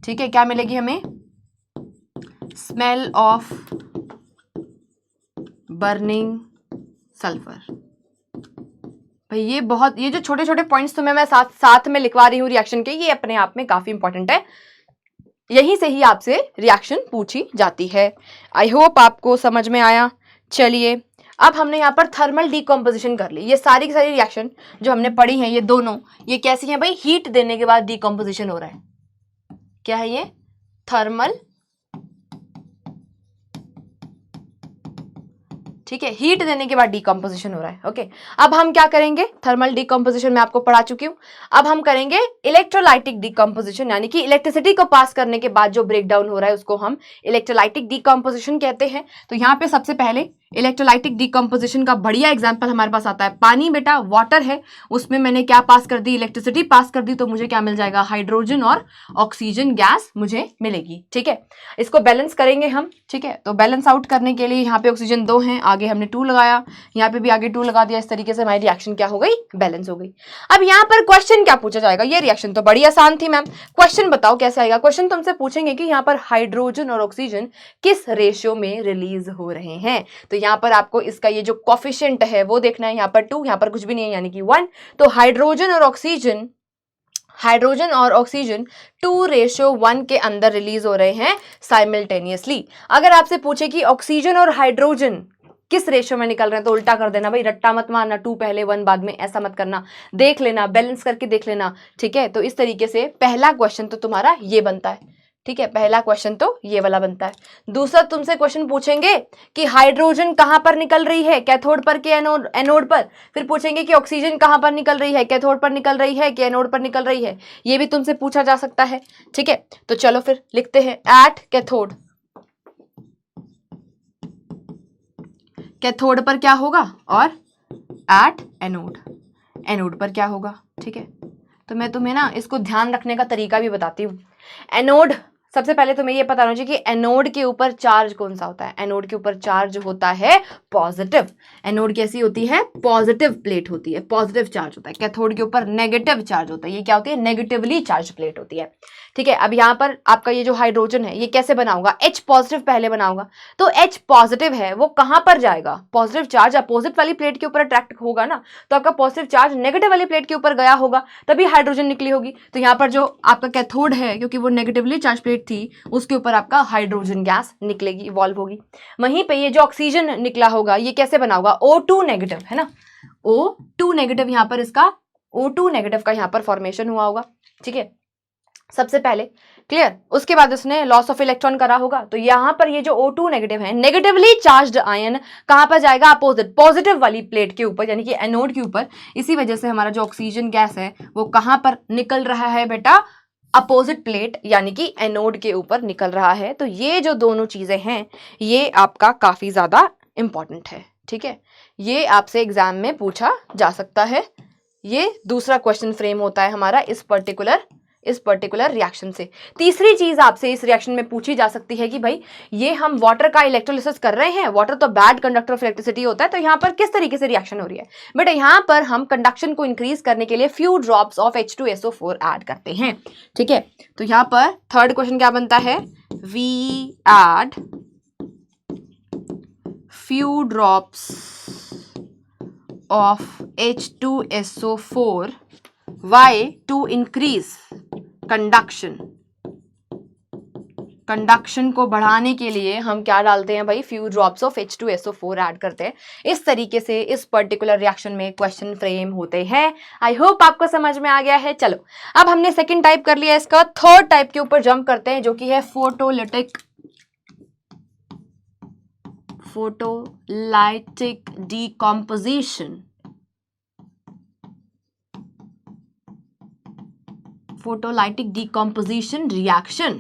ठीक है। क्या मिलेगी हमें, स्मेल ऑफ बर्निंग सल्फर। भाई ये जो छोटे छोटे पॉइंट्स तुम्हें मैं साथ में लिखवा रही हूँ रिएक्शन के, ये अपने आप में काफी इंपॉर्टेंट है, यहीं से ही आपसे रिएक्शन पूछी जाती है। आई होप आपको समझ में आया। चलिए अब हमने यहाँ पर थर्मल डीकम्पोजिशन कर ली। ये सारी की सारी रिएक्शन जो हमने पढ़ी हैं, ये दोनों, ये कैसी हैं भाई, हीट देने के बाद डीकम्पोजिशन हो रहा है। क्या है ये, थर्मल, ठीक है, हीट देने के बाद डीकम्पोजिशन हो रहा है। ओके अब हम क्या करेंगे, थर्मल डीकम्पोजिशन में आपको पढ़ा चुकी हूं, अब हम करेंगे इलेक्ट्रोलाइटिक डीकम्पोजिशन, यानी कि इलेक्ट्रिसिटी को पास करने के बाद जो ब्रेक डाउन हो रहा है उसको हम इलेक्ट्रोलाइटिक डीकम्पोजिशन कहते हैं। तो यहाँ पे सबसे पहले इलेक्ट्रोलाइटिक डीकम्पोजिशन का बढ़िया एग्जाम्पल हमारे पास आता है, पानी बेटा वाटर है, उसमें मैंने क्या पास कर दी, इलेक्ट्रिसिटी पास कर दी, तो मुझे क्या मिल जाएगा, हाइड्रोजन और ऑक्सीजन गैस मुझे मिलेगी, ठीक है। इसको बैलेंस करेंगे हम, ठीक है। तो बैलेंस आउट करने के लिए यहाँ पे ऑक्सीजन 2 हैं, आगे हमने 2 लगाया, यहाँ पे भी आगे 2 लगा दिया, इस तरीके से हमारी रिएक्शन क्या हो गई, बैलेंस हो गई। अब यहाँ पर क्वेश्चन क्या पूछा जाएगा, ये रिएक्शन तो बड़ी आसान थी मैम, क्वेश्चन बताओ कैसे आएगा। क्वेश्चन तुमसे पूछेंगे कि यहाँ पर हाइड्रोजन और ऑक्सीजन किस रेशियो में रिलीज हो रहे हैं। तो यहाँ पर आपको इसका ये जो कोफिशिएंट है वो देखना है, यहाँ पर 2, यहाँ पर कुछ भी नहीं है यानी कि 1। तो हाइड्रोजन और ऑक्सीजन 2:1 के अंदर रिलीज हो रहे हैं साइमल्टेनियसली। अगर आपसे पूछे कि ऑक्सीजन और हाइड्रोजन किस रेशियो में निकल रहे हैं, तो उल्टा कर देना भाई, रट्टा मत मारना, 2 पहले 1 बाद में, ऐसा मत करना, देख लेना, बैलेंस करके देख लेना, ठीक है। तो इस तरीके से पहला क्वेश्चन तो तुम्हारा ये बनता है, ठीक है, पहला क्वेश्चन तो ये वाला बनता है। दूसरा तुमसे क्वेश्चन पूछेंगे कि हाइड्रोजन कहां पर निकल रही है, कैथोड पर कि एनोड पर। फिर पूछेंगे कि ऑक्सीजन कहां पर निकल रही है, कैथोड पर निकल रही है कि एनोड पर निकल रही है, ये भी तुमसे पूछा जा सकता है, ठीक है। तो चलो फिर लिखते हैं, एट कैथोड, कैथोड पर क्या होगा, और एट एनोड पर क्या होगा, ठीक है। तो मैं तुम्हें ना इसको ध्यान रखने का तरीका भी बताती हूँ। एनोड, सबसे पहले तुम्हें ये पता होना चाहिए कि एनोड के ऊपर चार्ज कौन सा होता है, एनोड के ऊपर चार्ज होता है पॉजिटिव। एनोड कैसी होती है, पॉजिटिव प्लेट होती है, पॉजिटिव चार्ज होता है। कैथोड के ऊपर नेगेटिव चार्ज होता है, ये क्या होती है, नेगेटिवली चार्ज प्लेट होती है, ठीक है। अब यहाँ पर आपका ये जो हाइड्रोजन है ये कैसे बनाऊंगा, H पॉजिटिव पहले बनाऊंगा, तो H पॉजिटिव है वो कहां पर जाएगा, पॉजिटिव चार्ज अपोजिट वाली प्लेट के ऊपर अट्रैक्ट होगा ना, तो आपका पॉजिटिव चार्ज नेगेटिव वाली प्लेट के ऊपर गया होगा, तभी हाइड्रोजन निकली होगी। तो यहाँ पर जो आपका कैथोड है, क्योंकि वो नेगेटिवली चार्ज प्लेट थी, उसके ऊपर आपका हाइड्रोजन गैस निकलेगी, इवॉल्व होगी। वहीं पे ये जो ऑक्सीजन निकला होगा ये कैसे बना होगा, O2 नेगेटिव है ना, O2 नेगेटिव, यहाँ पर इसका O2 नेगेटिव का यहाँ पर फॉर्मेशन हुआ होगा, ठीक है, सबसे पहले, क्लियर। उसके बाद उसने लॉस ऑफ इलेक्ट्रॉन करा होगा, तो यहां पर ये जो O2 नेगेटिव है, नेगेटिवली चार्ज्ड आयन कहां पर जाएगा, अपोजिट पॉजिटिव वाली प्लेट के ऊपर, यानी कि एनोड के ऊपर। इसी वजह से हमारा जो ऑक्सीजन गैस है वो कहां पर निकल रहा है बेटा, अपोजिट प्लेट यानी कि एनोड के ऊपर निकल रहा है। तो ये जो दोनों चीजें हैं ये आपका काफी ज्यादा इंपॉर्टेंट है, ठीक है, ये आपसे एग्जाम में पूछा जा सकता है। ये दूसरा क्वेश्चन फ्रेम होता है हमारा इस पर्टिकुलर रिएक्शन से। तीसरी चीज आपसे इस रिएक्शन में पूछी जा सकती है कि भाई ये हम वाटर का इलेक्ट्रोलिसिस कर रहे हैं, वाटर तो बैड कंडक्टर ऑफ इलेक्ट्रिसिटी होता है, तो यहाँ पर किस तरीके से रिएक्शन हो रही है बेटा, यहाँ पर हम कंडक्शन को इंक्रीज करने के लिए few drops of H2SO4 add करते हैं, ठीक है। तो यहाँ पर थर्ड क्वेश्चन क्या बनता है, we add few drops of H2SO4 Why? To increase conduction को बढ़ाने के लिए हम क्या डालते हैं भाई, few drops of H2SO4 add करते हैं। इस तरीके से इस पर्टिकुलर रिएक्शन में क्वेश्चन फ्रेम होते हैं। आई होप आपको समझ में आ गया है। चलो अब हमने सेकंड टाइप कर लिया, इसका थर्ड टाइप के ऊपर जंप करते हैं, जो कि है photolytic decomposition. Photolytic decomposition reaction,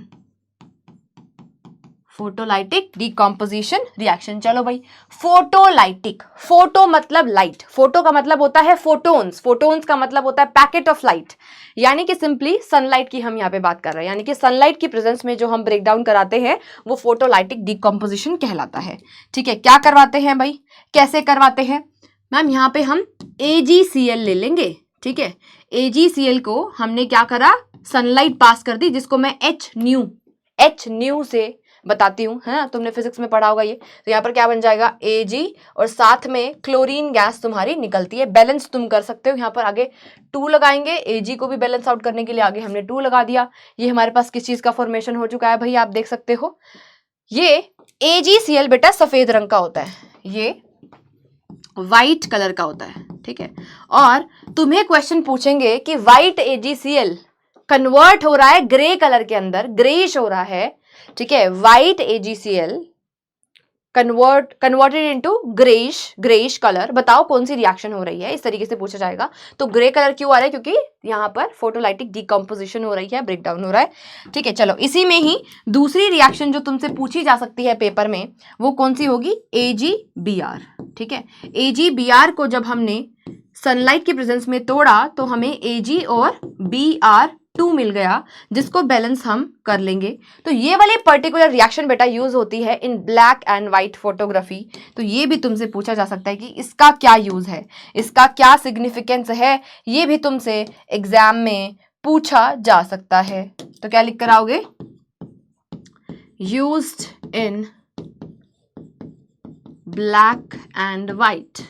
photolytic decomposition reaction. चलो भाई, फोटोलाइटिक, फोटो मतलब लाइट, फोटो का मतलब होता है फोटोन्स, फोटोन्स का मतलब होता है पैकेट ऑफ लाइट, यानी कि सिंपली सनलाइट की हम यहाँ पे बात कर रहे हैं, यानी कि सनलाइट की प्रेजेंस में जो हम ब्रेक डाउन कराते हैं वो फोटोलाइटिक डिकम्पोजिशन कहलाता है। ठीक है, क्या करवाते हैं भाई, कैसे करवाते हैं मैम? यहाँ पे हम AgCl ले लेंगे। ठीक है, AgCl को हमने क्या करा, सनलाइट पास कर दी, जिसको मैं H न्यू से बताती हूँ, है ना, तुमने फिजिक्स में पढ़ा होगा ये। तो यहाँ पर क्या बन जाएगा, Ag और साथ में क्लोरीन गैस तुम्हारी निकलती है। बैलेंस तुम कर सकते हो, यहाँ पर आगे 2 लगाएंगे, Ag को भी बैलेंस आउट करने के लिए आगे हमने 2 लगा दिया। ये हमारे पास किस चीज का फॉर्मेशन हो चुका है भाई, आप देख सकते हो, ये AgCl बेटा सफेद रंग का होता है, ये व्हाइट कलर का होता है। ठीक है, और तुम्हें क्वेश्चन पूछेंगे कि व्हाइट AgCl कन्वर्ट हो रहा है ग्रे कलर के अंदर, ग्रेइश हो रहा है। ठीक है, white AgCl converted into greyish colour, बताओ कौन सी रिएक्शन हो रही है, इस तरीके से पूछा जाएगा। तो ग्रे कलर क्यों आ रहा है, क्योंकि यहाँ पर फोटोलाइटिक डिकम्पोजिशन हो रही है, ब्रेकडाउन हो रहा है। ठीक है, चलो इसी में ही दूसरी रिएक्शन जो तुमसे पूछी जा सकती है पेपर में, वो कौन सी होगी, AgBr। ठीक है, AgBr को जब हमने सनलाइट के प्रेजेंस में तोड़ा तो हमें Ag और Br2 मिल गया, जिसको बैलेंस हम कर लेंगे। तो ये वाली पर्टिकुलर रिएक्शन बेटा यूज होती है इन ब्लैक एंड व्हाइट फोटोग्राफी। तो ये भी तुमसे पूछा जा सकता है कि इसका क्या यूज है, इसका क्या सिग्निफिकेंस है, ये भी तुमसे एग्जाम में पूछा जा सकता है। तो क्या लिख कर आओगे, used in black and white,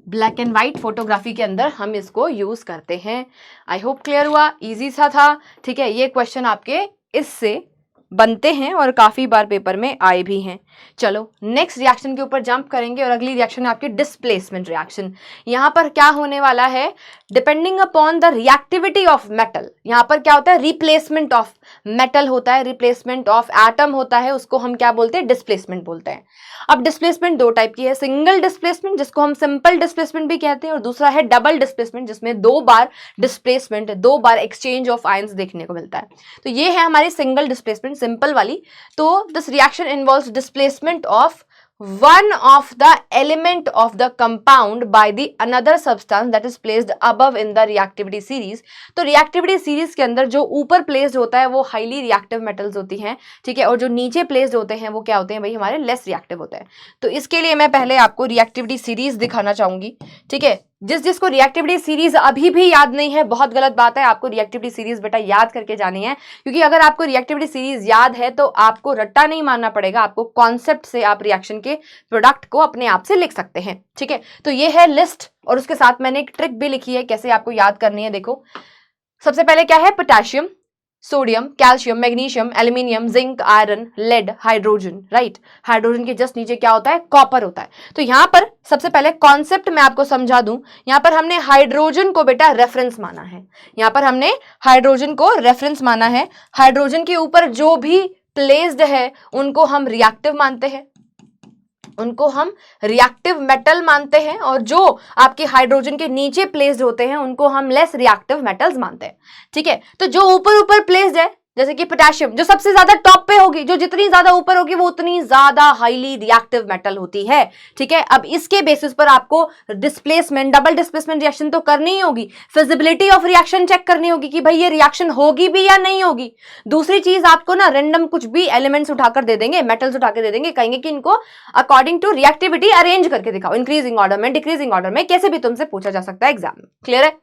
black and white photography के अंदर हम इसको यूज करते हैं। आई होप क्लियर हुआ, इजी सा था। ठीक है, ये क्वेश्चन आपके इससे बनते हैं और काफी बार पेपर में आए भी हैं। चलो नेक्स्ट रिएक्शन के ऊपर जंप करेंगे और अगली रिएक्शन है आपकी डिस्प्लेसमेंट रिएक्शन। यहाँ पर क्या होने वाला है, depending upon the reactivity of metal, यहाँ पर क्या होता है, रिप्लेसमेंट ऑफ मेटल होता है, रिप्लेसमेंट ऑफ एटम होता है, उसको हम क्या बोलते हैं, डिस्प्लेसमेंट बोलते हैं। अब डिस्प्लेसमेंट 2 टाइप की है, सिंगल डिस्प्लेसमेंट जिसको हम सिंपल डिस्प्लेसमेंट भी कहते हैं, और दूसरा है डबल डिस्प्लेसमेंट जिसमें 2 बार डिस्प्लेसमेंट, 2 बार एक्सचेंज ऑफ आयंस देखने को मिलता है। तो ये है हमारी सिंगल डिस्प्लेसमेंट, सिंपल वाली। तो this reaction involves displacement of one of the element of the compound by the another substance that is placed above in the reactivity series। तो reactivity series के अंदर जो ऊपर placed होता है वो highly reactive metals होती हैं। ठीक है, और जो नीचे placed होते हैं वो क्या होते हैं भाई, हमारे less reactive होते हैं। तो इसके लिए मैं पहले आपको reactivity series दिखाना चाहूंगी। ठीक है, जिसको रिएक्टिविटी सीरीज अभी भी याद नहीं है, बहुत गलत बात है, आपको रिएक्टिविटी सीरीज बेटा याद करके जानी है, क्योंकि अगर आपको रिएक्टिविटी सीरीज याद है तो आपको रट्टा नहीं मारना पड़ेगा, आपको कॉन्सेप्ट से आप रिएक्शन के प्रोडक्ट को अपने आप से लिख सकते हैं। ठीक है, तो ये है लिस्ट और उसके साथ मैंने एक ट्रिक भी लिखी है कैसे आपको याद करनी है। देखो, सबसे पहले क्या है, potassium, sodium, calcium, magnesium, aluminium, zinc, iron, lead, hydrogen. Right, hydrogen के जस्ट नीचे क्या होता है, कॉपर होता है। तो यहां पर सबसे पहले कॉन्सेप्ट मैं आपको समझा दूं, यहां पर हमने हाइड्रोजन को बेटा रेफरेंस माना है, यहां पर हमने हाइड्रोजन को रेफरेंस माना है। हाइड्रोजन के ऊपर जो भी प्लेस्ड है उनको हम रिएक्टिव मानते हैं, उनको हम रिएक्टिव मेटल मानते हैं, और जो आपके हाइड्रोजन के नीचे प्लेस्ड होते हैं उनको हम लेस रिएक्टिव मेटल्स मानते हैं। ठीक है, तो जो ऊपर प्लेस्ड है जैसे कि पोटेशियम, जो सबसे ज्यादा टॉप पे होगी, जो जितनी ज्यादा ऊपर होगी वो उतनी ज्यादा हाईली रिएक्टिव मेटल होती है। ठीक है, अब इसके बेसिस पर आपको डिस्प्लेसमेंट, डबल डिस्प्लेसमेंट रिएक्शन तो करनी ही होगी, फिजिबिलिटी ऑफ रिएक्शन चेक करनी होगी कि भाई ये रिएक्शन होगी भी या नहीं होगी। दूसरी चीज, आपको ना रैंडम कुछ भी एलिमेंट्स उठाकर दे देंगे, मेटल्स उठाकर दे देंगे, कहेंगे कि इनको अकॉर्डिंग टू रिएक्टिविटी अरेंज करके दिखाओ, इंक्रीजिंग ऑर्डर में, डिक्रीजिंग ऑर्डर में, कैसे भी तुमसे पूछा जा सकता है एग्जाम में। क्लियर है?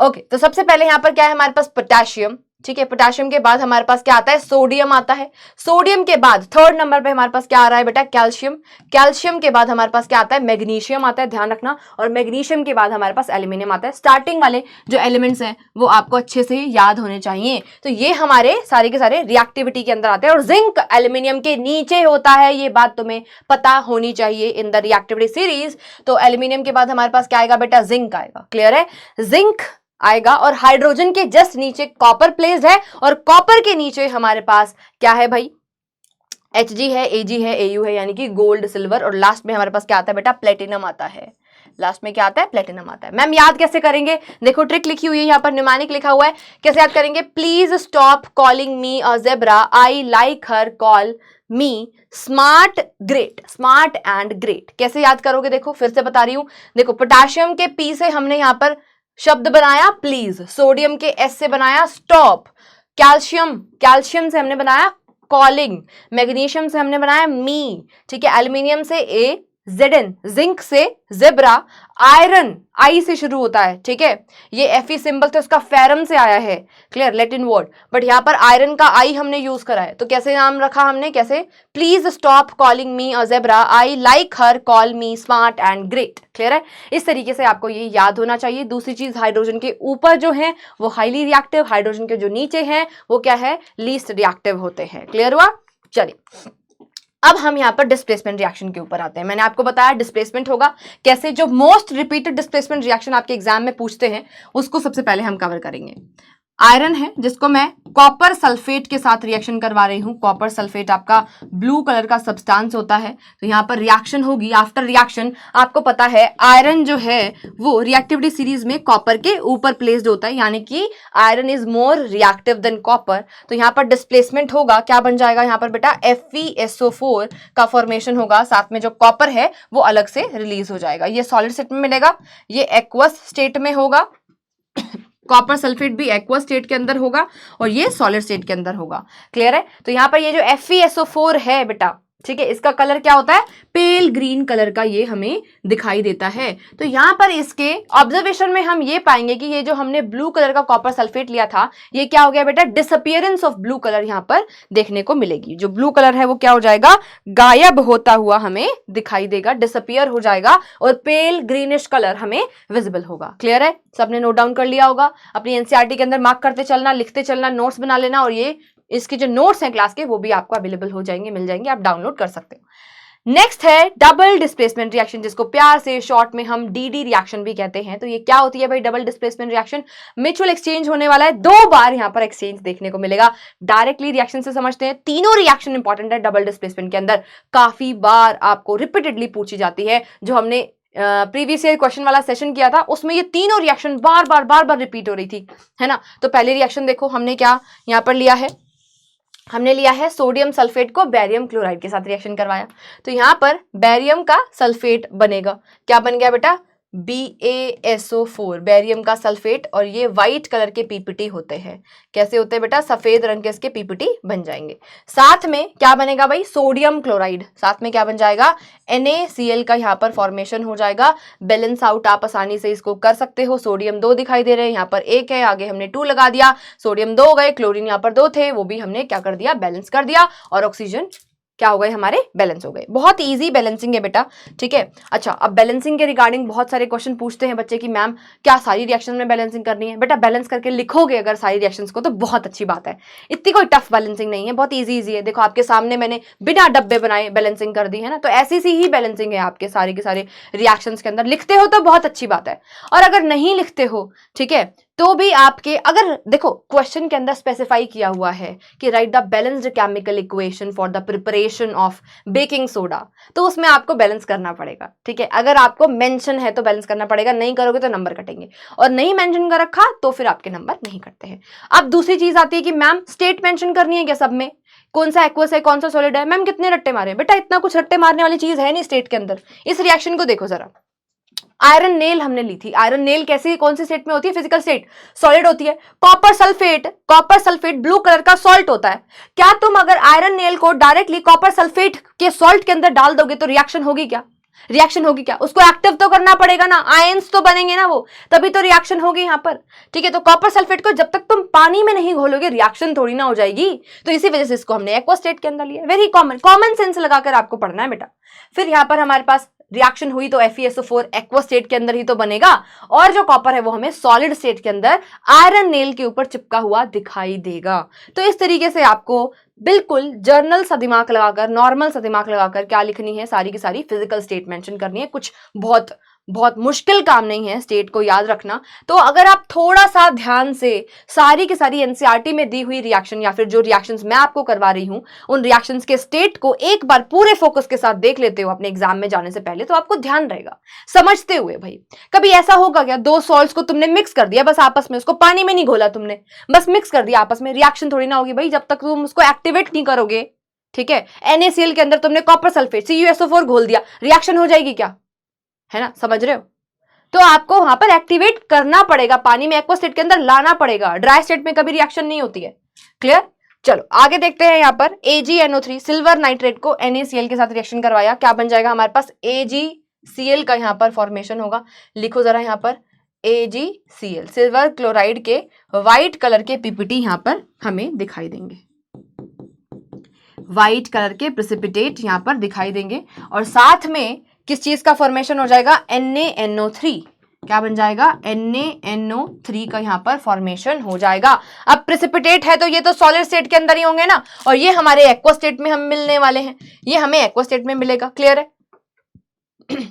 ओके, तो सबसे पहले यहां पर क्या है हमारे पास, पोटेशियम। ठीक है, पोटेशियम के बाद हमारे पास क्या आता है, सोडियम आता है। सोडियम के बाद 3rd नंबर पे हमारे पास क्या आ रहा है बेटा, कैल्शियम। कैल्शियम के बाद हमारे पास क्या आता है, मैग्नीशियम आता है, ध्यान रखना। और मैग्नीशियम के बाद हमारे पास एल्यूमिनियम आता है। स्टार्टिंग वाले जो एलिमेंट्स हैं वो आपको अच्छे से याद होने चाहिए। तो ये हमारे सारे के सारे रिएक्टिविटी के अंदर आते हैं, और जिंक एल्यूमिनियम के नीचे होता है, ये बात तुम्हें पता होनी चाहिए इन द रिएक्टिविटी सीरीज। तो एल्यूमिनियम के बाद हमारे पास क्या आएगा बेटा, जिंक आएगा। क्लियर है, जिंक आएगा, और हाइड्रोजन के जस्ट नीचे कॉपर प्लेस्ड है, और कॉपर के नीचे हमारे पास क्या है भाई, Hg है, Ag है, Au है, यानी कि गोल्ड, सिल्वर, और लास्ट में हमारे पास क्या आता है बेटा, प्लेटिनम आता है। लास्ट में क्या आता है, प्लेटिनम आता है। मैम याद कैसे करेंगे, देखो ट्रिक लिखी हुई है यहाँ पर, न्यूमेरिक लिखा हुआ है, कैसे याद करेंगे, please stop calling me a zebra, I like her, call me smart great, smart and great. कैसे याद करोगे, देखो फिर से बता रही हूं, देखो पोटेशियम के पी से हमने यहां पर शब्द बनाया प्लीज, सोडियम के एस से बनाया स्टॉप, कैल्शियम से हमने बनाया कॉलिंग, मैग्नीशियम से हमने बनाया मी, ठीक है, एल्यूमिनियम से ए जेडन, जिंक से जेब्रा, आयरन आई से शुरू होता है, ठीक है, ये एफी सिंबल तो उसका फेरम से आया है, क्लियर, लैटिन वर्ड, बट यहां पर आयरन का आई हमने यूज करा है, तो कैसे नाम रखा हमने, कैसे, please stop calling me a zebra, I like her, call me smart and great. Clear है, इस तरीके से आपको ये याद होना चाहिए। दूसरी चीज, हाइड्रोजन के ऊपर जो है वो हाईली रिएक्टिव, हाइड्रोजन के जो नीचे हैं वो क्या है, लीस्ट रिएक्टिव होते हैं। क्लियर हुआ, चलिए अब हम यहाँ पर डिस्प्लेसमेंट रिएक्शन के ऊपर आते हैं। मैंने आपको बताया डिस्प्लेसमेंट होगा कैसे, जो मोस्ट रिपीटेड डिस्प्लेसमेंट रिएक्शन आपके एग्जाम में पूछते हैं उसको सबसे पहले हम कवर करेंगे। आयरन है जिसको मैं कॉपर सल्फेट के साथ रिएक्शन करवा रही हूं। कॉपर सल्फेट आपका ब्लू कलर का सब्सटेंस होता है, तो यहां पर रिएक्शन होगी। आफ्टर रिएक्शन आपको पता है आयरन जो है वो रिएक्टिविटी सीरीज में कॉपर के ऊपर प्लेस्ड होता है, यानी कि iron is more reactive than copper. तो यहां पर डिस्प्लेसमेंट होगा, क्या बन जाएगा यहाँ पर बेटा, FeSO4 का फॉर्मेशन होगा, साथ में जो कॉपर है वो अलग से रिलीज हो जाएगा। ये सॉलिड स्टेट में मिलेगा, ये एक्वस स्टेट में होगा, कॉपर सल्फेट भी एक्वस स्टेट के अंदर होगा और ये सॉलिड स्टेट के अंदर होगा। क्लियर है, तो यहां पर ये जो FeSO4 है बेटा, ठीक है, इसका कलर क्या होता है, पेल ग्रीन कलर का ये हमें दिखाई देता है। तो यहां पर इसके ऑब्जर्वेशन में हम ये पाएंगे कि ये जो हमने ब्लू कलर का कॉपर सल्फेट लिया था ये क्या हो गया बेटा, डिसअपियरेंस ऑफ ब्लू कलर यहां पर देखने को मिलेगी। जो ब्लू कलर है वो क्या हो जाएगा, गायब होता हुआ हमें दिखाई देगा, डिसअपियर हो जाएगा और पेल ग्रीनिश कलर हमें विजिबल होगा। क्लियर है, सबने नोट डाउन कर लिया होगा, अपनी एनसीईआरटी के अंदर मार्क करते चलना, लिखते चलना, नोट्स बना लेना, और ये इसके जो नोट्स हैं क्लास के वो भी आपको अवेलेबल हो जाएंगे, मिल जाएंगे, आप डाउनलोड कर सकते हो। नेक्स्ट है डबल डिस्प्लेसमेंट रिएक्शन, जिसको प्यार से शॉर्ट में हम DD रिएक्शन भी कहते हैं। तो ये क्या होती है भाई, double displacement reaction, mutual exchange होने वाला है, 2 बार यहाँ पर एक्सचेंज देखने को मिलेगा। डायरेक्टली रिएक्शन से समझते हैं, तीनों रिएक्शन इंपॉर्टेंट है डबल डिस्प्लेसमेंट के अंदर, काफी बार आपको रिपीटेडली पूछी जाती है। जो हमने प्रीवियस ईयर क्वेश्चन वाला सेशन किया था उसमें ये तीनों रिएक्शन बार बार रिपीट हो रही थी, है ना। तो पहली रिएक्शन देखो हमने क्या यहाँ पर लिया है, हमने लिया है सोडियम सल्फेट को बैरियम क्लोराइड के साथ रिएक्शन करवाया। तो यहां पर बैरियम का सल्फेट बनेगा, क्या बन गया बेटा, BaSO4, बैरियम का सल्फेट, और ये व्हाइट कलर के PPT होते हैं। कैसे होते हैं बेटा, सफेद रंग के इसके PPT बन जाएंगे। साथ में क्या बनेगा भाई, सोडियम क्लोराइड, साथ में क्या बन जाएगा, NaCl का यहाँ पर फॉर्मेशन हो जाएगा। बैलेंस आउट आप आसानी से इसको कर सकते हो, सोडियम 2 दिखाई दे रहे हैं, यहाँ पर 1 है, आगे हमने 2 लगा दिया, सोडियम 2 गए, क्लोरीन यहाँ पर 2 थे, वो भी हमने क्या कर दिया, बैलेंस कर दिया, और ऑक्सीजन क्या हो गए हमारे, बैलेंस हो गए। बहुत इजी बैलेंसिंग है बेटा, ठीक है। अच्छा, अब बैलेंसिंग के रिगार्डिंग बहुत सारे क्वेश्चन पूछते हैं बच्चे कि मैम क्या सारी रिएक्शन में बैलेंसिंग करनी है। बेटा बैलेंस करके लिखोगे अगर सारी रिएक्शंस को तो बहुत अच्छी बात है, इतनी कोई टफ बैलेंसिंग नहीं है, बहुत इजी है। देखो आपके सामने मैंने बिना डब्बे बनाए बैलेंसिंग कर दी है ना, तो ऐसी सी ही बैलेंसिंग है आपके सारे के सारे रिएक्शंस के अंदर। लिखते हो तो बहुत अच्छी बात है, और अगर नहीं लिखते हो, ठीक है, तो भी आपके, अगर देखो क्वेश्चन के अंदर स्पेसिफाई किया हुआ है कि right the balanced chemical equation for the preparation of baking soda, तो उसमें आपको बैलेंस करना पड़ेगा, ठीक है। अगर आपको मेंशन है तो बैलेंस करना पड़ेगा, नहीं करोगे तो नंबर कटेंगे, और नहीं मेंशन कर रखा तो फिर आपके नंबर नहीं कटते हैं। अब दूसरी चीज आती है कि मैम स्टेट मेंशन करनी है क्या सब में, कौन सा एक्वस है कौन सा सॉलिड है, मैम कितने रट्टे मारे। बेटा इतना कुछ रट्टे मारने वाली चीज है नहीं स्टेट के अंदर। इस रिएक्शन को देखो जरा, आयरन नेल हमने ली थी, आयरन नेल कैसी कौन सी स्टेट में होती है, फिजिकल स्टेट, सॉलिड होती है। कॉपर सल्फेट ब्लू कलर का सॉल्ट होता है। क्या तुम अगर आयरन नेल को डायरेक्टली कॉपर सल्फेट के सॉल्ट के अंदर डाल दोगे तो रिएक्शन होगी क्या, रिएक्शन होगी क्या, उसको एक्टिव तो करना पड़ेगा ना, आयंस तो बनेंगे ना वो, तभी तो रिएक्शन होगी यहाँ पर, ठीक है। तो कॉपर सल्फेट को जब तक तुम पानी में नहीं घोलोगे रिएक्शन थोड़ी ना हो जाएगी, तो इसी वजह से इसको हमने एक्वा स्टेट के अंदर लिया। वेरी कॉमन सेंस लगाकर आपको पढ़ना है बेटा। फिर यहाँ पर हमारे पास रिएक्शन हुई तो FeSO4 एक्वा स्टेट के अंदर ही तो बनेगा, और जो कॉपर है वो हमें सॉलिड स्टेट के अंदर आयरन नेल के ऊपर चिपका हुआ दिखाई देगा। तो इस तरीके से आपको बिल्कुल जर्नल सा दिमाग लगाकर, नॉर्मल सा दिमाग लगाकर क्या लिखनी है, सारी की सारी फिजिकल स्टेट मेंशन करनी है। कुछ बहुत बहुत मुश्किल काम नहीं है स्टेट को याद रखना। तो अगर आप थोड़ा सा ध्यान से सारी की सारी एनसीईआरटी में दी हुई रिएक्शन या फिर जो रिएक्शंस मैं आपको करवा रही हूं उन रिएक्शंस के स्टेट को एक बार पूरे फोकस के साथ देख लेते हो अपने एग्जाम में जाने से पहले, तो आपको ध्यान रहेगा समझते हुए। भाई कभी ऐसा होगा क्या, दो सॉल्ट्स को तुमने मिक्स कर दिया बस आपस में, उसको पानी में नहीं घोला तुमने, बस मिक्स कर दिया आपस में, रिएक्शन थोड़ी ना होगी भाई जब तक तुम उसको एक्टिवेट नहीं करोगे। ठीक है, NaCl के अंदर तुमने कॉपर सल्फेट CuSO4 घोल दिया, रिएक्शन हो जाएगी क्या, है ना, समझ रहे हो। तो आपको वहां पर एक्टिवेट करना पड़ेगा, पानी में एक्वा स्टेट के अंदर लाना पड़ेगा, ड्राई स्टेट में कभी रिएक्शन नहीं होती है। क्लियर, चलो आगे देखते हैं। यहाँ पर AgNO3 सिल्वर नाइट्रेट को NaCl के साथ रिएक्शन करवाया, क्या बन जाएगा हमारे पास, AgCl का यहाँ पर फॉर्मेशन होगा। लिखो जरा यहाँ पर AgCl, सिल्वर क्लोराइड के व्हाइट कलर के पीपीटी यहाँ पर हमें दिखाई देंगे, व्हाइट कलर के प्रेसिपिटेट यहाँ पर दिखाई देंगे, और साथ में किस चीज का फॉर्मेशन हो जाएगा, NaNO3, क्या बन जाएगा, NaNO3 का यहाँ पर फॉर्मेशन हो जाएगा। अब प्रेसिपिटेट है तो ये तो सॉलिड स्टेट के अंदर ही होंगे ना, और ये हमारे एक्वा स्टेट में हम मिलने वाले हैं, ये हमें एक्वा स्टेट में मिलेगा। क्लियर है,